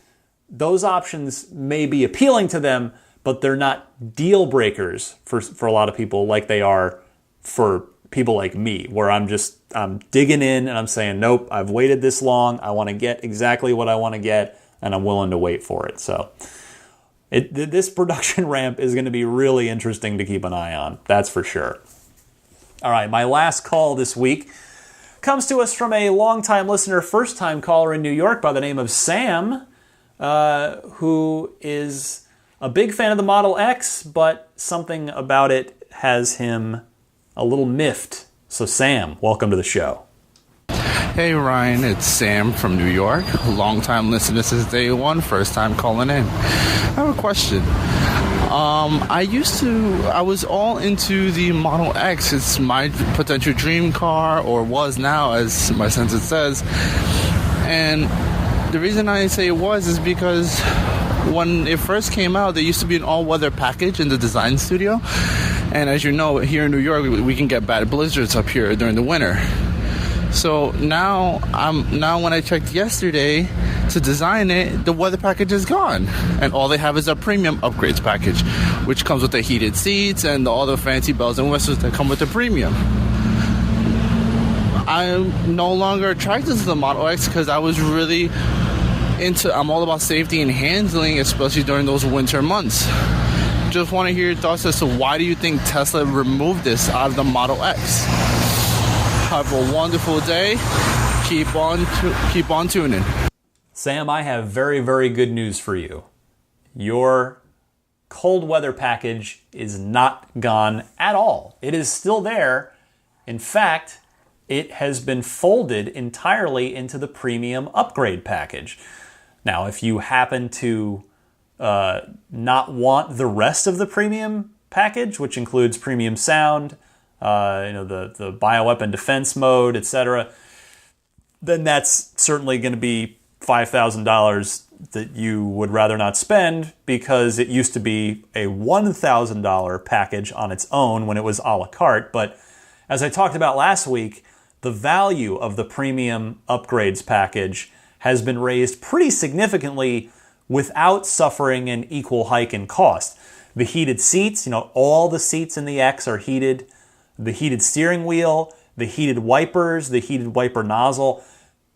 those options may be appealing to them, but they're not deal breakers for a lot of people like they are for people like me, where I'm digging in and I'm saying, nope, I've waited this long. I want to get exactly what I want to get, and I'm willing to wait for it. So this production ramp is going to be really interesting to keep an eye on. That's for sure. All right, my last call this week comes to us from a longtime listener, first-time caller in New York by the name of Sam, who is a big fan of the Model X, but something about it has him a little miffed. So Sam, welcome to the show. Hey Ryan, it's Sam from New York. Long-time listener since day one, first time calling in. I have a question. I was all into the Model X. It's my potential dream car, or was now, as my sentence says. And the reason I say it was is because when it first came out, there used to be an all-weather package in the design studio. And as you know, here in New York, we can get bad blizzards up here during the winter. So now when I checked yesterday to design it, the weather package is gone. And all they have is a premium upgrades package, which comes with the heated seats and all the fancy bells and whistles that come with the premium. I'm no longer attracted to the Model X because I'm all about safety and handling, especially during those winter months. Just want to hear your thoughts as to why do you think Tesla removed this out of the Model X? Have a wonderful day. Keep on tuning. Sam, I have very, very good news for you. Your cold weather package is not gone at all. It is still there. In fact, it has been folded entirely into the premium upgrade package. Now, if you happen to not want the rest of the premium package, which includes premium sound, the bioweapon defense mode, etc., then that's certainly going to be $5,000 that you would rather not spend, because it used to be a $1,000 package on its own when it was a la carte. But as I talked about last week, the value of the premium upgrades package has been raised pretty significantly without suffering an equal hike in cost. The heated seats, all the seats in the X are heated. The heated steering wheel, the heated wipers, the heated wiper nozzle,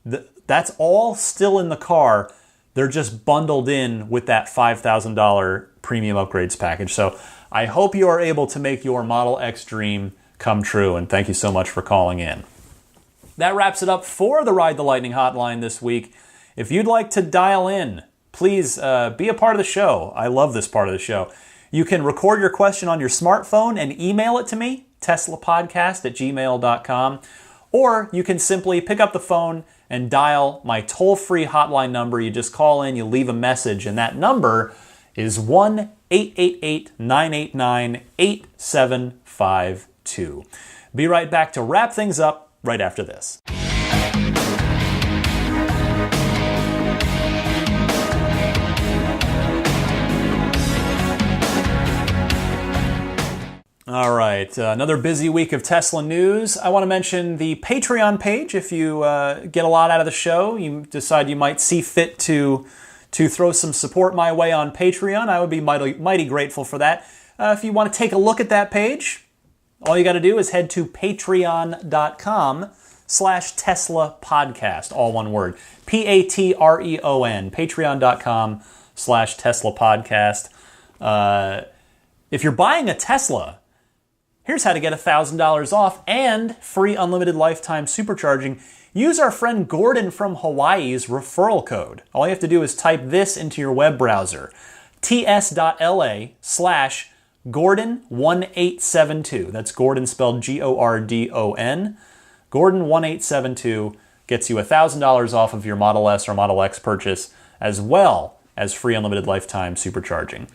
that's all still in the car, They're just bundled in with that $5,000 premium upgrades package. So I hope you are able to make your Model X dream come true, and thank you so much for calling in. That wraps it up for the Ride the Lightning hotline this week. If you'd like to dial in, please be a part of the show. I love this part of the show. You can record your question on your smartphone and email it to me, teslapodcast@gmail.com, or you can simply pick up the phone and dial my toll-free hotline number. You just call in, you leave a message, and that number is 1-888-989-8752. Be right back to wrap things up right after this. All right, another busy week of Tesla news. I want to mention the Patreon page. If you get a lot out of the show, you decide you might see fit to throw some support my way on Patreon, I would be mighty grateful for that. If you want to take a look at that page, all you got to do is head to patreon.com/Tesla podcast, all one word. Patreon, patreon.com/Tesla podcast. If you're buying a Tesla, here's how to get $1,000 off and free unlimited lifetime supercharging. Use our friend Gordon from Hawaii's referral code. All you have to do is type this into your web browser, ts.la/Gordon1872. That's Gordon spelled Gordon. Gordon1872 gets you $1,000 off of your Model S or Model X purchase, as well as free unlimited lifetime supercharging.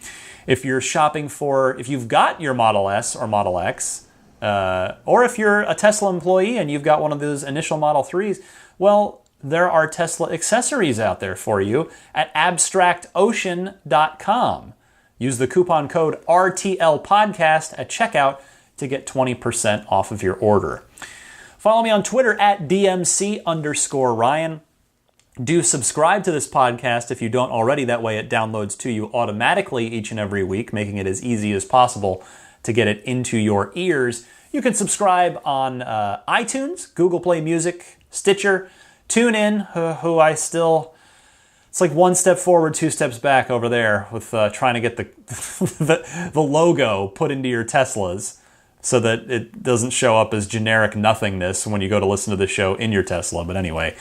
If you're shopping if you've got your Model S or Model X, or if you're a Tesla employee and you've got one of those initial Model 3s, well, there are Tesla accessories out there for you at abstractocean.com. Use the coupon code RTLPodcast at checkout to get 20% off of your order. Follow me on Twitter at DMC_Ryan. Do subscribe to this podcast if you don't already. That way it downloads to you automatically each and every week, making it as easy as possible to get it into your ears. You can subscribe on iTunes, Google Play Music, Stitcher, TuneIn, it's like one step forward, two steps back over there with trying to get the logo put into your Teslas so that it doesn't show up as generic nothingness when you go to listen to the show in your Tesla. But anyway,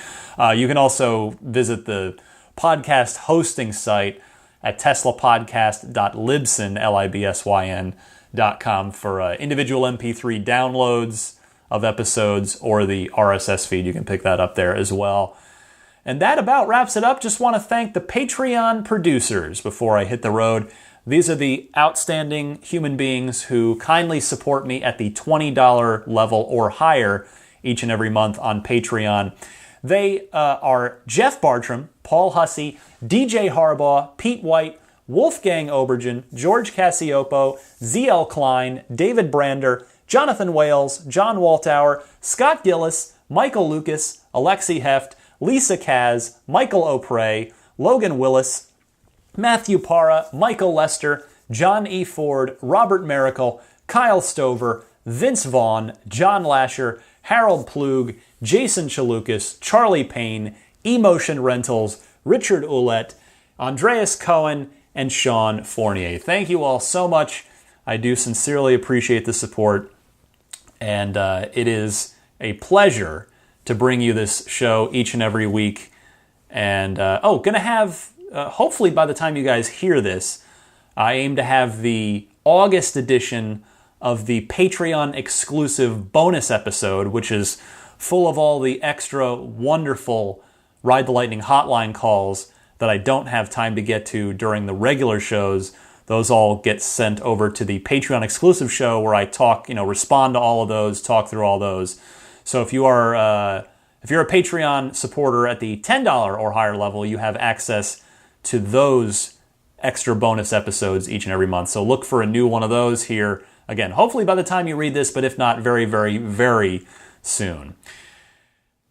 you can also visit the podcast hosting site at teslapodcast.libsyn.com for individual MP3 downloads of episodes or the RSS feed. You can pick that up there as well. And that about wraps it up. Just want to thank the Patreon producers before I hit the road. These are the outstanding human beings who kindly support me at the $20 level or higher each and every month on Patreon. They are Jeff Bartram, Paul Hussey, DJ Harbaugh, Pete White, Wolfgang Obergen, George Cassiopo, ZL Klein, David Brander, Jonathan Wales, John Waltauer, Scott Gillis, Michael Lucas, Alexi Heft, Lisa Kaz, Michael O'Prey, Logan Willis, Matthew Parra, Michael Lester, John E. Ford, Robert Miracle, Kyle Stover, Vince Vaughn, John Lasher, Harold Plug, Jason Chalukas, Charlie Payne, Emotion Rentals, Richard Ouellette, Andreas Cohen, and Sean Fournier. Thank you all so much. I do sincerely appreciate the support, and it is a pleasure to bring you this show each and every week. And, gonna have, hopefully by the time you guys hear this, I aim to have the August edition of the Patreon exclusive bonus episode, which is full of all the extra wonderful Ride the Lightning hotline calls that I don't have time to get to during the regular shows. Those all get sent over to the Patreon exclusive show where I talk, respond to all of those, talk through all those. So if you're a Patreon supporter at the $10 or higher level, you have access to those extra bonus episodes each and every month. So look for a new one of those here. Again, hopefully by the time you read this, but if not, very, very, very soon.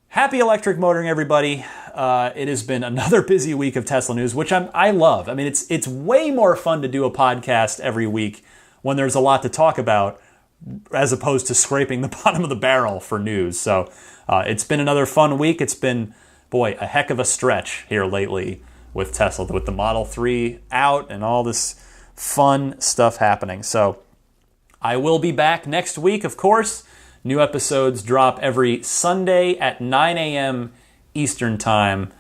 Happy electric motoring, everybody. It has been another busy week of Tesla news, which I love. I mean, it's way more fun to do a podcast every week when there's a lot to talk about, as opposed to scraping the bottom of the barrel for news. So it's been another fun week. It's been, a heck of a stretch here lately with Tesla, with the Model 3 out and all this fun stuff happening. So I will be back next week, of course. New episodes drop every Sunday at 9 a.m. Eastern Time.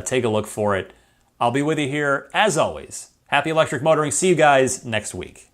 Take a look for it. I'll be with you here, as always. Happy electric motoring. See you guys next week.